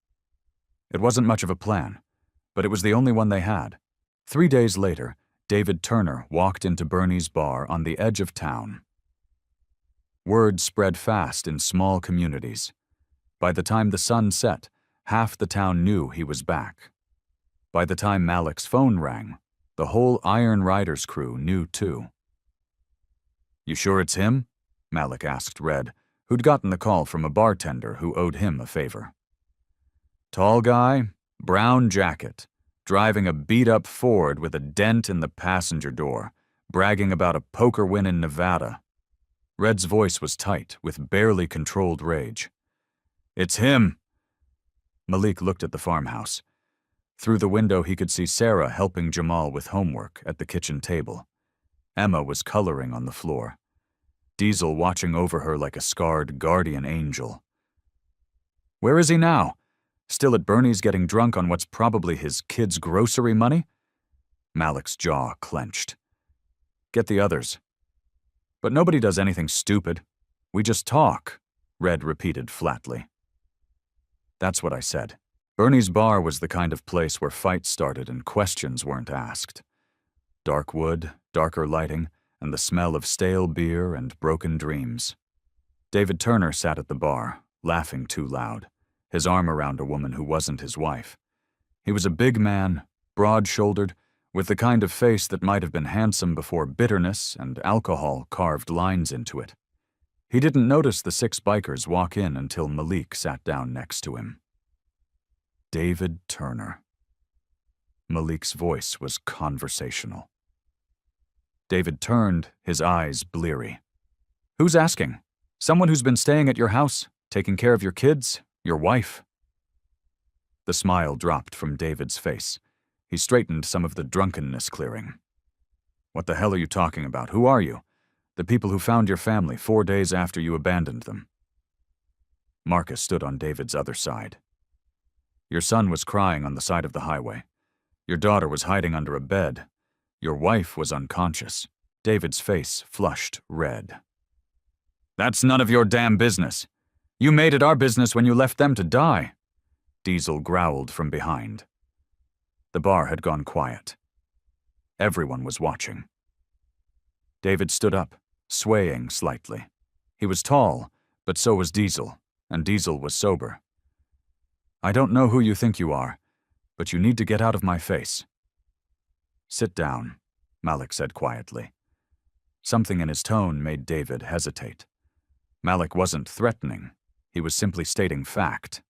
It wasn't much of a plan, but it was the only one they had. 3 days later, David Turner walked into Bernie's bar on the edge of town. Word spread fast in small communities. By the time the sun set, half the town knew he was back. By the time Malik's phone rang, the whole Iron Riders crew knew too. "You sure it's him?" Malik asked Red, who'd gotten the call from a bartender who owed him a favor. "Tall guy, brown jacket, driving a beat-up Ford with a dent in the passenger door, bragging about a poker win in Nevada." Red's voice was tight, with barely controlled rage. "It's him." Malik looked at the farmhouse. Through the window he could see Sarah helping Jamal with homework at the kitchen table. Emma was coloring on the floor. Diesel watching over her like a scarred guardian angel. "Where is he now? Still at Bernie's getting drunk on what's probably his kid's grocery money?" Malik's jaw clenched. "Get the others." "But nobody does anything stupid. We just talk," Red repeated flatly. "That's what I said. Bernie's bar was the kind of place where fights started and questions weren't asked. Dark wood, darker lighting, and the smell of stale beer and broken dreams." David Turner sat at the bar, laughing too loud, his arm around a woman who wasn't his wife. He was a big man, broad-shouldered, with the kind of face that might have been handsome before bitterness and alcohol carved lines into it. He didn't notice the 6 bikers walk in until Malik sat down next to him. David Turner. Malik's voice was conversational. David turned, his eyes bleary. Who's asking? Someone who's been staying at your house, taking care of your kids, your wife? The smile dropped from David's face. He straightened some of the drunkenness clearing. What the hell are you talking about? Who are you? The people who found your family 4 days after you abandoned them. Marcus stood on David's other side. Your son was crying on the side of the highway. Your daughter was hiding under a bed. Your wife was unconscious. David's face flushed red. That's none of your damn business. You made it our business when you left them to die. Diesel growled from behind. The bar had gone quiet. Everyone was watching. David stood up, swaying slightly. He was tall, but so was Diesel, and Diesel was sober. I don't know who you think you are, but you need to get out of my face. Sit down, Malik said quietly. Something in his tone made David hesitate. Malik wasn't threatening. He was simply stating fact.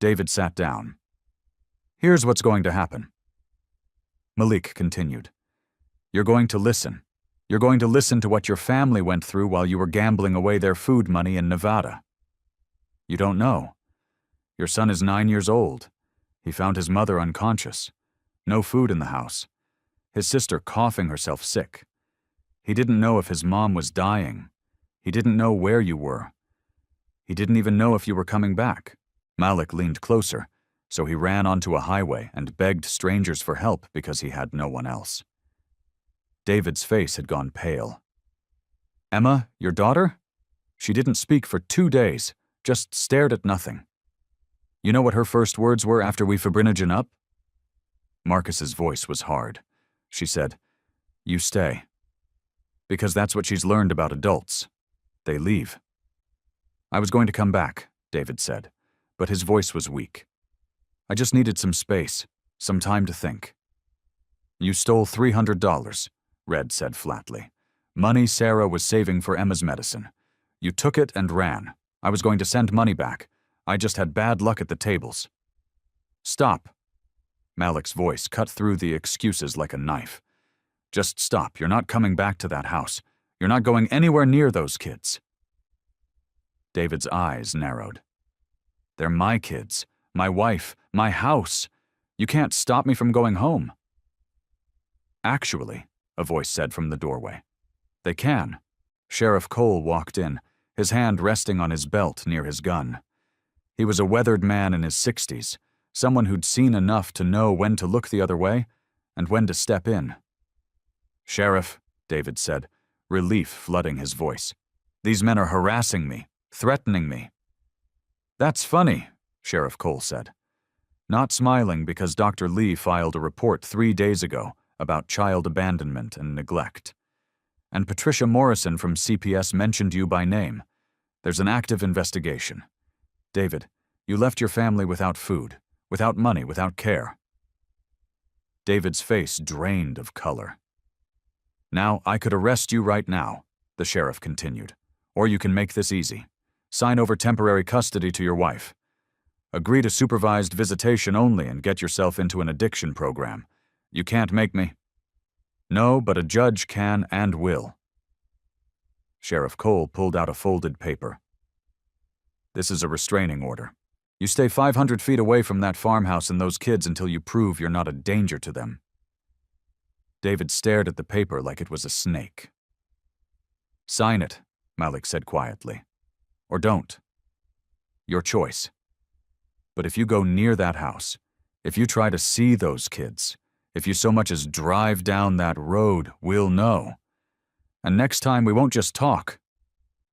David sat down. Here's what's going to happen. Malik continued. You're going to listen. You're going to listen to what your family went through while you were gambling away their food money in Nevada. You don't know. Your son is 9 years old. He found his mother unconscious. No food in the house. His sister coughing herself sick. He didn't know if his mom was dying. He didn't know where you were. He didn't even know if you were coming back. Malik leaned closer, so he ran onto a highway and begged strangers for help because he had no one else. David's face had gone pale. Emma, your daughter? She didn't speak for 2 days, just stared at nothing. You know what her first words were after we fibrinogen up? Marcus's voice was hard. She said, You stay. Because that's what she's learned about adults. They leave. I was going to come back, David said, but his voice was weak. I just needed some space, some time to think. You stole $300, Red said flatly. Money Sarah was saving for Emma's medicine. You took it and ran. I was going to send money back. I just had bad luck at the tables. Stop. Malik's voice cut through the excuses like a knife. Just stop. You're not coming back to that house. You're not going anywhere near those kids. David's eyes narrowed. They're my kids, my wife, my house. You can't stop me from going home. Actually, a voice said from the doorway. They can. Sheriff Cole walked in, his hand resting on his belt near his gun. He was a weathered man in his 60s, someone who'd seen enough to know when to look the other way and when to step in. Sheriff, David said, relief flooding his voice. These men are harassing me, threatening me. That's funny, Sheriff Cole said. Not smiling because Dr. Lee filed a report 3 days ago about child abandonment and neglect. And Patricia Morrison from CPS mentioned you by name. There's an active investigation. David, you left your family without food, without money, without care. David's face drained of color. Now, I could arrest you right now, the sheriff continued. Or you can make this easy. Sign over temporary custody to your wife. Agree to supervised visitation only and get yourself into an addiction program. You can't make me. No, but a judge can and will. Sheriff Cole pulled out a folded paper. This is a restraining order. You stay 500 feet away from that farmhouse and those kids until you prove you're not a danger to them. David stared at the paper like it was a snake. Sign it, Malik said quietly. Or don't. Your choice. But if you go near that house, if you try to see those kids, if you so much as drive down that road, we'll know. And next time we won't just talk.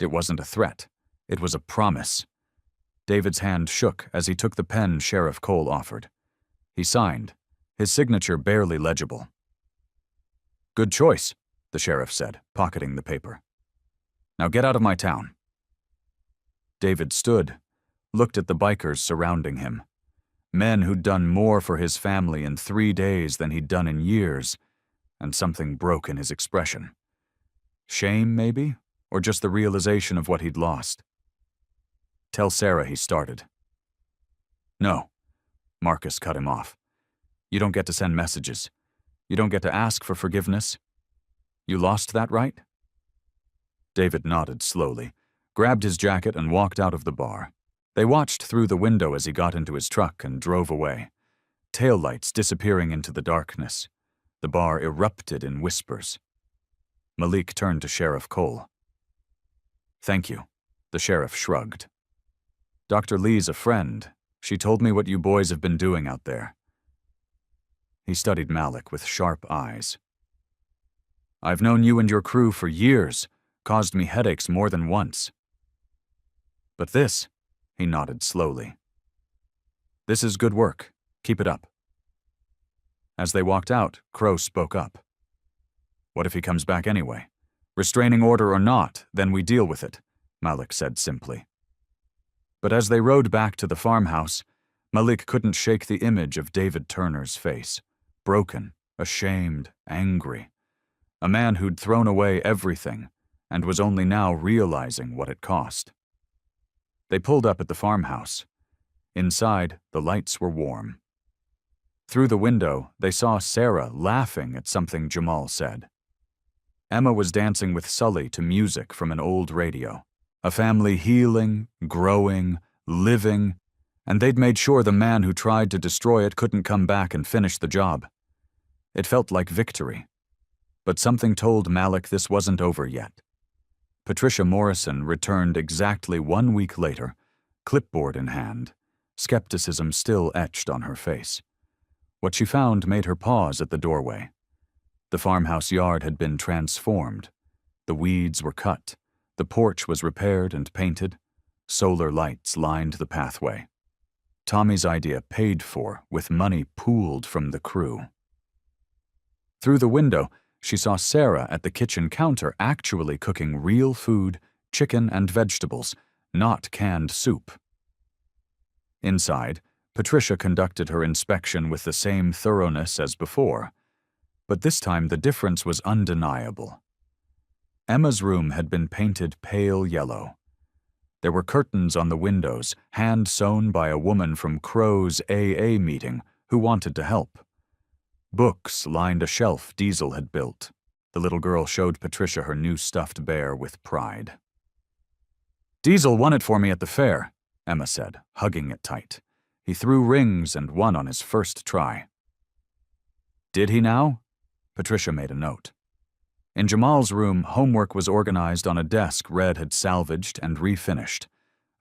It wasn't a threat. It was a promise. David's hand shook as he took the pen Sheriff Cole offered. He signed, his signature barely legible. Good choice, the sheriff said, pocketing the paper. Now get out of my town. David stood, looked at the bikers surrounding him. Men who'd done more for his family in 3 days than he'd done in years, and something broke in his expression. Shame, maybe? Or just the realization of what he'd lost? Tell Sarah, he started. No, Marcus cut him off. You don't get to send messages. You don't get to ask for forgiveness. You lost that right? David nodded slowly, grabbed his jacket and walked out of the bar. They watched through the window as he got into his truck and drove away, taillights disappearing into the darkness. The bar erupted in whispers. Malik turned to Sheriff Cole. "Thank you," the sheriff shrugged. "Dr. Lee's a friend. She told me what you boys have been doing out there." He studied Malik with sharp eyes. "I've known you and your crew for years, caused me headaches more than once. But this," he nodded slowly. "This is good work. Keep it up." As they walked out, Crow spoke up. "What if he comes back anyway? Restraining order or not, then we deal with it," Malik said simply. But as they rode back to the farmhouse, Malik couldn't shake the image of David Turner's face. Broken, ashamed, angry. A man who'd thrown away everything and was only now realizing what it cost. They pulled up at the farmhouse. Inside, the lights were warm. Through the window, they saw Sarah laughing at something Jamal said. Emma was dancing with Sully to music from an old radio. A family healing, growing, living, and they'd made sure the man who tried to destroy it couldn't come back and finish the job. It felt like victory. But something told Malik this wasn't over yet. Patricia Morrison returned exactly 1 week later, clipboard in hand, skepticism still etched on her face. What she found made her pause at the doorway. The farmhouse yard had been transformed. The weeds were cut. The porch was repaired and painted. Solar lights lined the pathway. Tommy's idea paid for, with money pooled from the crew. Through the window, she saw Sarah at the kitchen counter actually cooking real food, chicken and vegetables, not canned soup. Inside, Patricia conducted her inspection with the same thoroughness as before, but this time the difference was undeniable. Emma's room had been painted pale yellow. There were curtains on the windows, hand-sewn by a woman from Crow's AA meeting who wanted to help. Books lined a shelf Diesel had built. The little girl showed Patricia her new stuffed bear with pride. "Diesel won it for me at the fair," Emma said, hugging it tight. "He threw rings and won on his first try." "Did he now?" Patricia made a note. In Jamal's room, homework was organized on a desk Red had salvaged and refinished.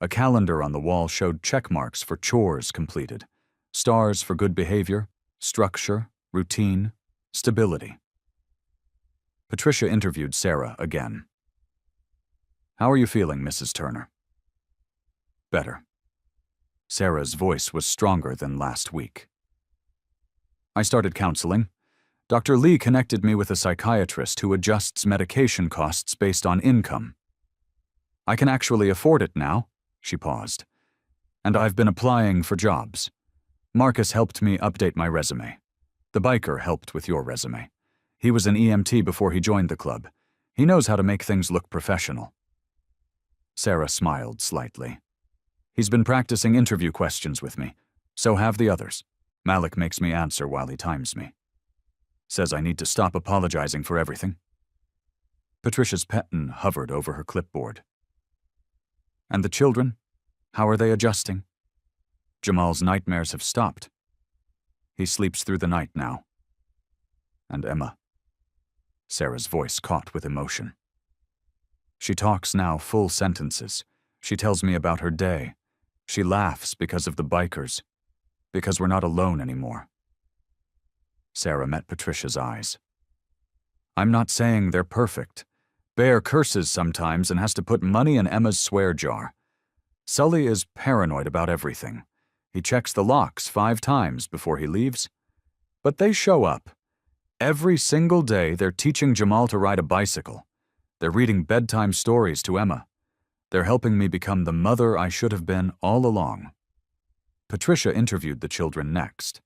A calendar on the wall showed check marks for chores completed, stars for good behavior, structure, routine, stability. Patricia interviewed Sarah again. "How are you feeling, Mrs. Turner?" "Better." Sarah's voice was stronger than last week. "I started counseling. Dr. Lee connected me with a psychiatrist who adjusts medication costs based on income. I can actually afford it now," she paused. "And I've been applying for jobs. Marcus helped me update my resume. The biker helped with your resume. He was an EMT before he joined the club. He knows how to make things look professional." Sarah smiled slightly. "He's been practicing interview questions with me. So have the others. Malik makes me answer while he times me. Says I need to stop apologizing for everything." Patricia's pen hovered over her clipboard. "And the children? How are they adjusting?" "Jamal's nightmares have stopped. He sleeps through the night now." "And Emma?" Sarah's voice caught with emotion. "She talks now full sentences. She tells me about her day. She laughs because of the bikers. Because we're not alone anymore." Sarah met Patricia's eyes. "I'm not saying they're perfect. Bear curses sometimes and has to put money in Emma's swear jar. Sully is paranoid about everything. He checks the locks 5 times before he leaves. But they show up. Every single day they're teaching Jamal to ride a bicycle. They're reading bedtime stories to Emma. They're helping me become the mother I should have been all along." Patricia interviewed the children next.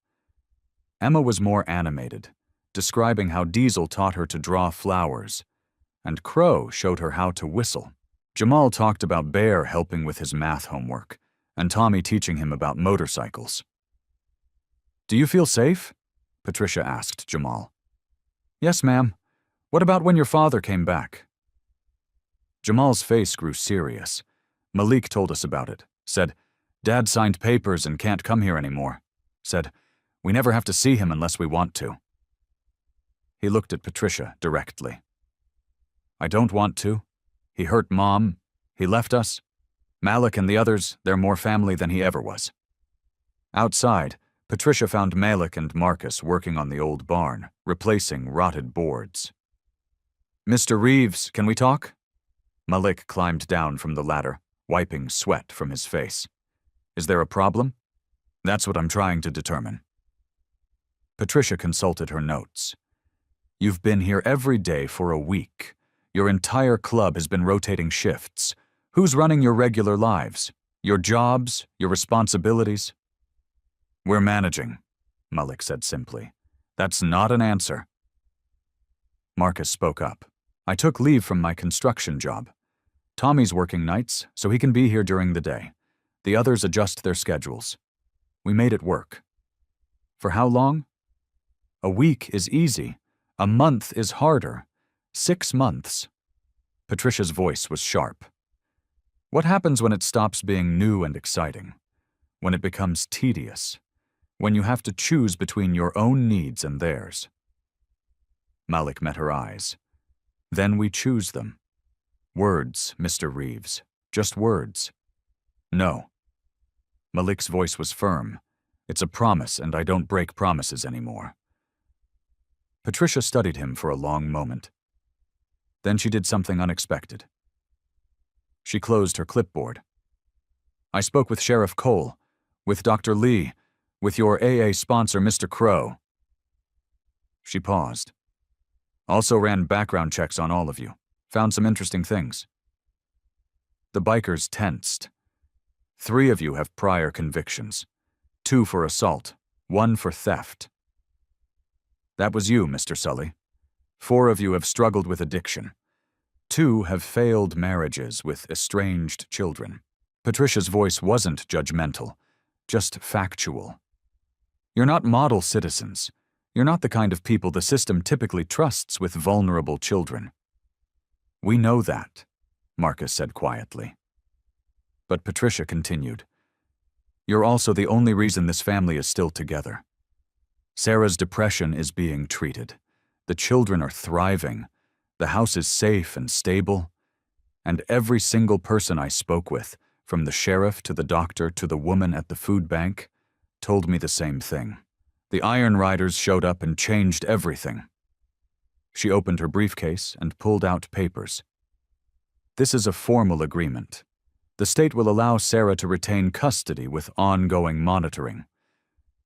Emma was more animated, describing how Diesel taught her to draw flowers, and Crow showed her how to whistle. Jamal talked about Bear helping with his math homework, and Tommy teaching him about motorcycles. "Do you feel safe?" Patricia asked Jamal. Yes, ma'am. What about when your father came back? Jamal's face grew serious. Malik told us about it. Said, Dad signed papers and can't come here anymore. Said, we never have to see him unless we want to. He looked at Patricia directly. I don't want to. He hurt Mom. He left us. Malik and the others, they're more family than he ever was. Outside, Patricia found Malik and Marcus working on the old barn, replacing rotted boards. Mr. Reeves, can we talk? Malik climbed down from the ladder, wiping sweat from his face. Is there a problem? That's what I'm trying to determine. Patricia consulted her notes. You've been here every day for a week. Your entire club has been rotating shifts. Who's running your regular lives? Your jobs? Your responsibilities? We're managing, Malik said simply. That's not an answer. Marcus spoke up. I took leave from my construction job. Tommy's working nights, so he can be here during the day. The others adjust their schedules. We made it work. For how long? A week is easy. A month is harder. 6 months. Patricia's voice was sharp. What happens when it stops being new and exciting? When it becomes tedious? When you have to choose between your own needs and theirs? Malik met her eyes. Then we choose them. Words, Mr. Reeves. Just words. No. Malik's voice was firm. It's a promise, and I don't break promises anymore. Patricia studied him for a long moment. Then she did something unexpected. She closed her clipboard. I spoke with Sheriff Cole, with Dr. Lee, with your AA sponsor, Mr. Crow. She paused. Also ran background checks on all of you. Found some interesting things. The bikers tensed. 3 of you have prior convictions. 2 for assault, 1 for theft. That was you, Mr. Sully. 4 of you have struggled with addiction. 2 have failed marriages with estranged children. Patricia's voice wasn't judgmental, just factual. You're not model citizens. You're not the kind of people the system typically trusts with vulnerable children. We know that, Marcus said quietly. But Patricia continued. You're also the only reason this family is still together. Sarah's depression is being treated. The children are thriving. The house is safe and stable. And every single person I spoke with, from the sheriff to the doctor to the woman at the food bank, told me the same thing. The Iron Riders showed up and changed everything. She opened her briefcase and pulled out papers. This is a formal agreement. The state will allow Sarah to retain custody with ongoing monitoring.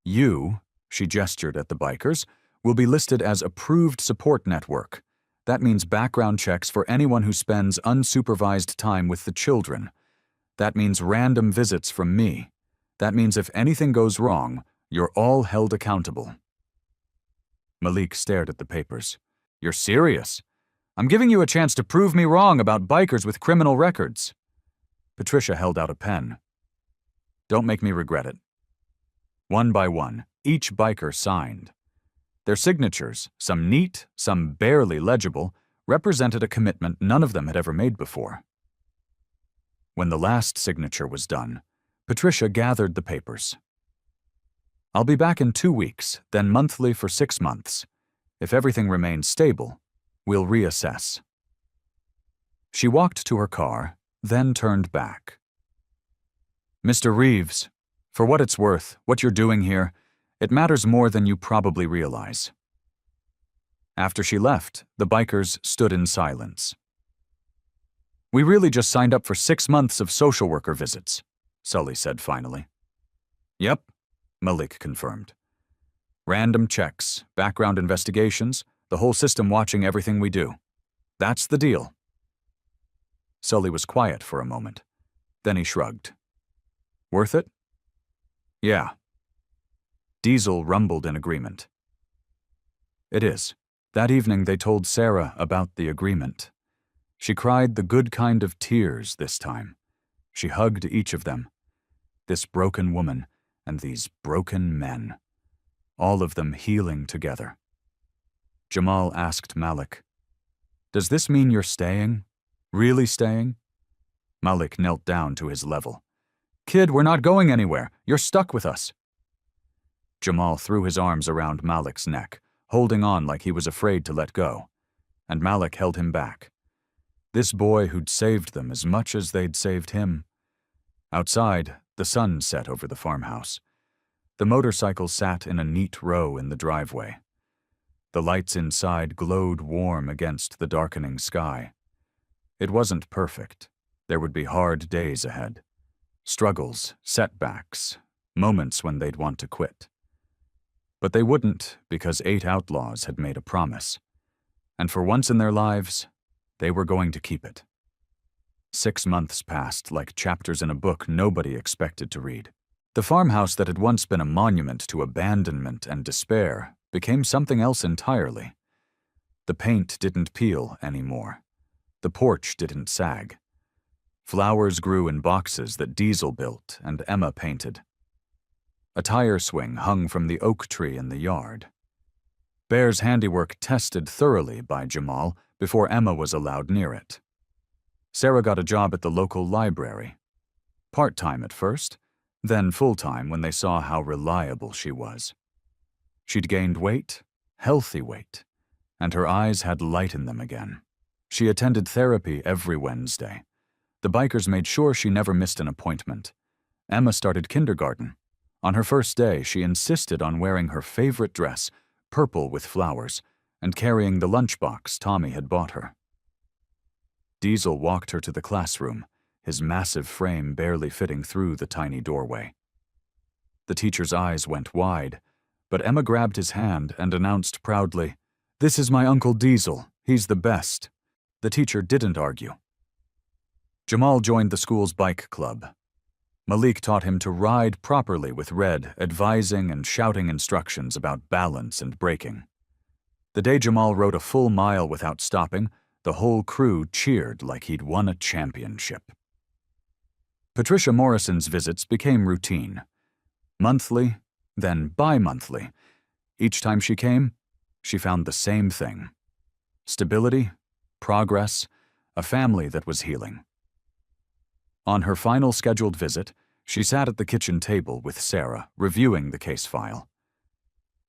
You, she gestured at the bikers, will be listed as approved support network. That means background checks for anyone who spends unsupervised time with the children. That means random visits from me. That means if anything goes wrong, you're all held accountable. Malik stared at the papers. You're serious? I'm giving you a chance to prove me wrong about bikers with criminal records. Patricia held out a pen. Don't make me regret it. One by one, each biker signed. Their signatures, some neat, some barely legible, represented a commitment none of them had ever made before. When the last signature was done, Patricia gathered the papers. I'll be back in 2 weeks, then monthly for 6 months. If everything remains stable, we'll reassess. She walked to her car, then turned back. Mr. Reeves, for what it's worth, what you're doing here, it matters more than you probably realize. After she left, the bikers stood in silence. We really just signed up for 6 months of social worker visits, Sully said finally. Yep, Malik confirmed. Random checks, background investigations, the whole system watching everything we do. That's the deal. Sully was quiet for a moment. Then he shrugged. Worth it? Yeah. Diesel rumbled in agreement. It is. That evening they told Sarah about the agreement. She cried the good kind of tears this time. She hugged each of them. This broken woman and these broken men. all of them healing together. Jamal asked Malik, "Does this mean you're staying? Really staying?" Malik knelt down to his level. "Kid, we're not going anywhere. You're stuck with us." Jamal threw his arms around Malik's neck, holding on like he was afraid to let go, and Malik held him back. This boy who'd saved them as much as they'd saved him. Outside, the sun set over the farmhouse. The motorcycle sat in a neat row in the driveway. The lights inside glowed warm against the darkening sky. It wasn't perfect. There would be hard days ahead. Struggles, setbacks, moments when they'd want to quit. But they wouldn't, because 8 outlaws had made a promise. And for once in their lives, they were going to keep it. 6 months passed like chapters in a book nobody expected to read. The farmhouse that had once been a monument to abandonment and despair became something else entirely. The paint didn't peel anymore. The porch didn't sag. Flowers grew in boxes that Diesel built and Emma painted. A tire swing hung from the oak tree in the yard. Bear's handiwork tested thoroughly by Jamal before Emma was allowed near it. Sarah got a job at the local library. Part-time at first, then full-time when they saw how reliable she was. She'd gained weight, healthy weight, and her eyes had light in them again. She attended therapy every Wednesday. The bikers made sure she never missed an appointment. Emma started kindergarten. On her first day, she insisted on wearing her favorite dress, purple with flowers, and carrying the lunchbox Tommy had bought her. Diesel walked her to the classroom, his massive frame barely fitting through the tiny doorway. The teacher's eyes went wide, but Emma grabbed his hand and announced proudly, "This is my Uncle Diesel. He's the best." The teacher didn't argue. Jamal joined the school's bike club. Malik taught him to ride properly with Red, advising and shouting instructions about balance and braking. The day Jamal rode a full mile without stopping, the whole crew cheered like he'd won a championship. Patricia Morrison's visits became routine. Monthly, then bi-monthly. Each time she came, she found the same thing. Stability, progress, a family that was healing. On her final scheduled visit, she sat at the kitchen table with Sarah, reviewing the case file.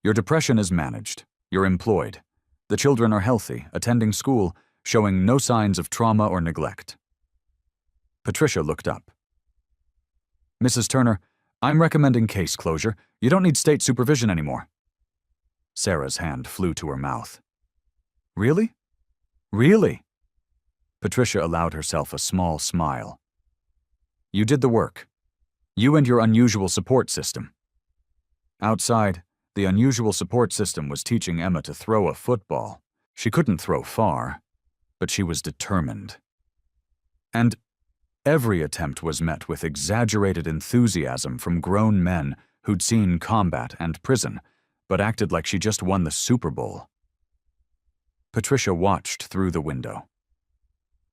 "Your depression is managed. You're employed. The children are healthy, attending school, showing no signs of trauma or neglect." Patricia looked up. "Mrs. Turner, I'm recommending case closure. You don't need state supervision anymore." Sarah's hand flew to her mouth. "Really? Really?" Patricia allowed herself a small smile. "You did the work. You and your unusual support system." Outside, the unusual support system was teaching Emma to throw a football. She couldn't throw far, but she was determined. And every attempt was met with exaggerated enthusiasm from grown men who'd seen combat and prison, but acted like she just won the Super Bowl. Patricia watched through the window.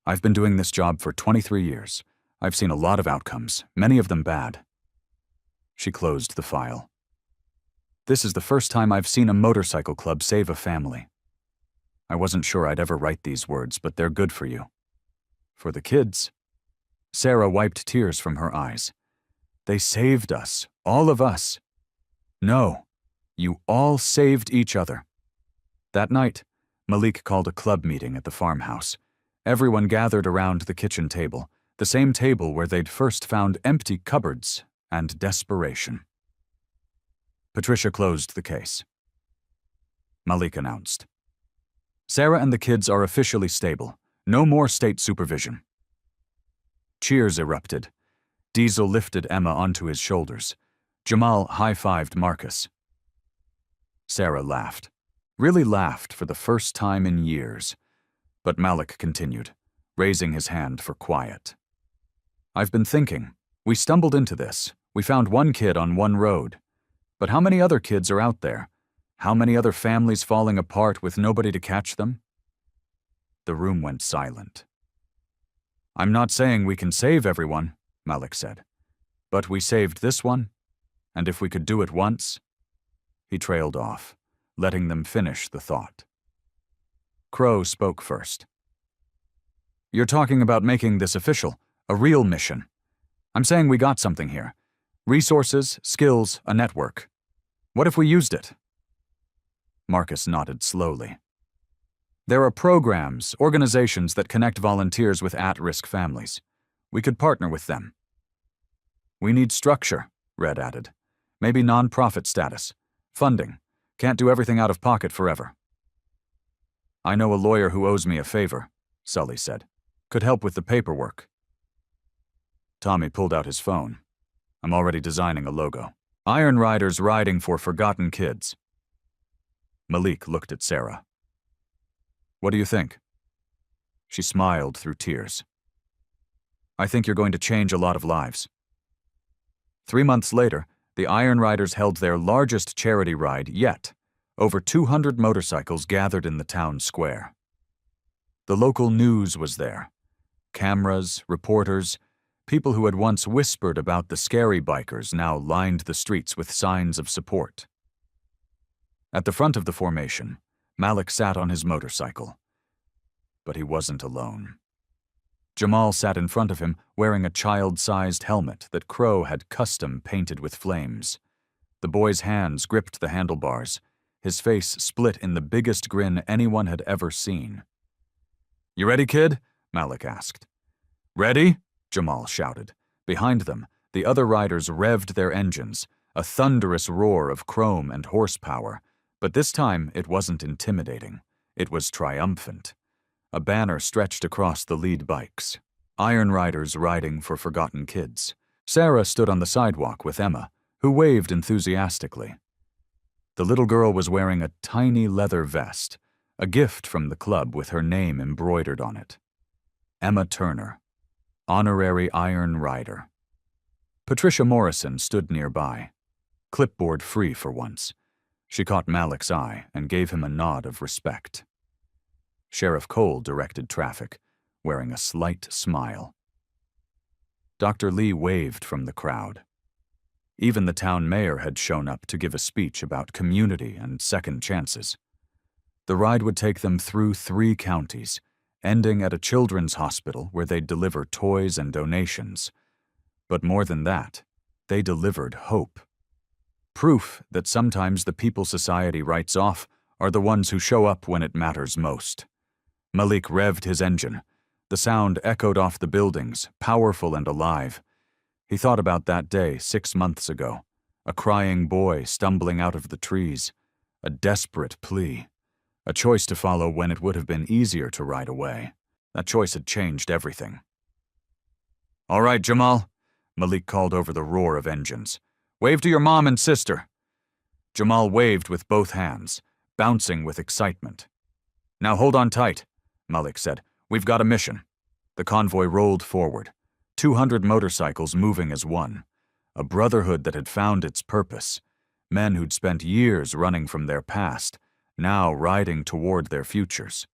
"I've been doing this job for 23 years. I've seen a lot of outcomes, many of them bad." She closed the file. "This is the first time I've seen a motorcycle club save a family. I wasn't sure I'd ever write these words, but they're good for you. For the kids." Sarah wiped tears from her eyes. "They saved us, all of us. No, you all saved each other." That night, Malik called a club meeting at the farmhouse. Everyone gathered around the kitchen table, the same table where they'd first found empty cupboards and desperation. Patricia closed the case. Malik announced, "Sarah and the kids are officially stable. No more state supervision." Cheers erupted. Diesel lifted Emma onto his shoulders. Jamal high-fived Marcus. Sarah laughed. Really laughed for the first time in years. But Malik continued, raising his hand for quiet. "I've been thinking. We stumbled into this. We found one kid on one road. But how many other kids are out there? How many other families falling apart with nobody to catch them?" The room went silent. "I'm not saying we can save everyone," Malik said. "But we saved this one, and if we could do it once..." He trailed off, letting them finish the thought. Crow spoke first. "You're talking about making this official, a real mission. I'm saying we got something here. Resources, skills, a network. What if we used it?" Marcus nodded slowly. "There are programs, organizations that connect volunteers with at-risk families. We could partner with them." "We need structure," Red added. "Maybe non-profit status. Funding. Can't do everything out of pocket forever." "I know a lawyer who owes me a favor," Sully said. "Could help with the paperwork." Tommy pulled out his phone. "I'm already designing a logo. Iron Riders riding for forgotten kids." Malik looked at Sarah. "What do you think?" She smiled through tears. "I think you're going to change a lot of lives." 3 months later, the Iron Riders held their largest charity ride yet. Over 200 motorcycles gathered in the town square. The local news was there. Cameras, reporters, people who had once whispered about the scary bikers now lined the streets with signs of support. At the front of the formation, Malik sat on his motorcycle. But he wasn't alone. Jamal sat in front of him wearing a child-sized helmet that Crow had custom painted with flames. The boy's hands gripped the handlebars, his face split in the biggest grin anyone had ever seen. "You ready, kid?" Malik asked. "Ready?" Jamal shouted. Behind them, the other riders revved their engines, a thunderous roar of chrome and horsepower, but this time it wasn't intimidating. It was triumphant. A banner stretched across the lead bikes. Iron Riders riding for forgotten kids. Sarah stood on the sidewalk with Emma, who waved enthusiastically. The little girl was wearing a tiny leather vest, a gift from the club with her name embroidered on it. Emma Turner, Honorary Iron Rider. Patricia Morrison stood nearby, clipboard free for once. She caught Malik's eye and gave him a nod of respect. Sheriff Cole directed traffic, wearing a slight smile. Dr. Lee waved from the crowd. Even the town mayor had shown up to give a speech about community and second chances. The ride would take them through 3 counties, ending at a children's hospital where they'd deliver toys and donations. But more than that, they delivered hope. Proof that sometimes the people society writes off are the ones who show up when it matters most. Malik revved his engine. The sound echoed off the buildings, powerful and alive. He thought about that day 6 months ago, a crying boy stumbling out of the trees, a desperate plea, a choice to follow when it would have been easier to ride away. That choice had changed everything. "All right, Jamal," Malik called over the roar of engines. "Wave to your mom and sister." Jamal waved with both hands, bouncing with excitement. "Now hold on tight," Malik said. "We've got a mission." The convoy rolled forward, 200 motorcycles moving as one, a brotherhood that had found its purpose, men who'd spent years running from their past, now riding toward their futures.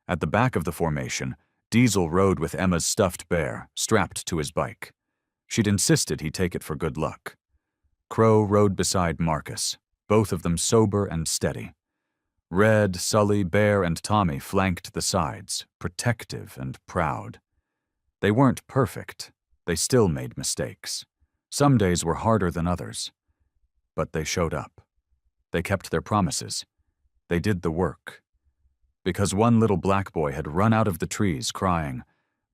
At the back of the formation, Diesel rode with Emma's stuffed bear, strapped to his bike. She'd insisted he take it for good luck. Crow rode beside Marcus, both of them sober and steady. Red, Sully, Bear, and Tommy flanked the sides, protective and proud. They weren't perfect. They still made mistakes. Some days were harder than others. But they showed up. They kept their promises. They did the work. Because one little black boy had run out of the trees crying,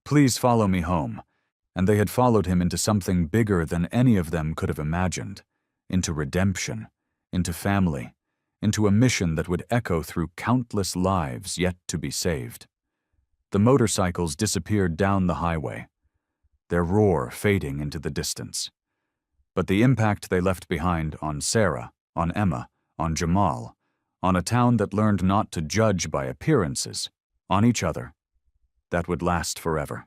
"Please follow me home," and they had followed him into something bigger than any of them could have imagined, into redemption, into family, into a mission that would echo through countless lives yet to be saved. The motorcycles disappeared down the highway, their roar fading into the distance. But the impact they left behind on Sarah, on Emma, on Jamal, on a town that learned not to judge by appearances, on each other, that would last forever.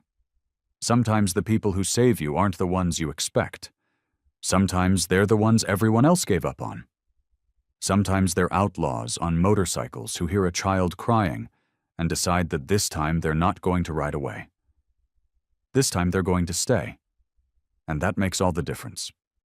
Sometimes the people who save you aren't the ones you expect. Sometimes they're the ones everyone else gave up on. Sometimes they're outlaws on motorcycles who hear a child crying and decide that this time they're not going to ride away. This time they're going to stay. And that makes all the difference.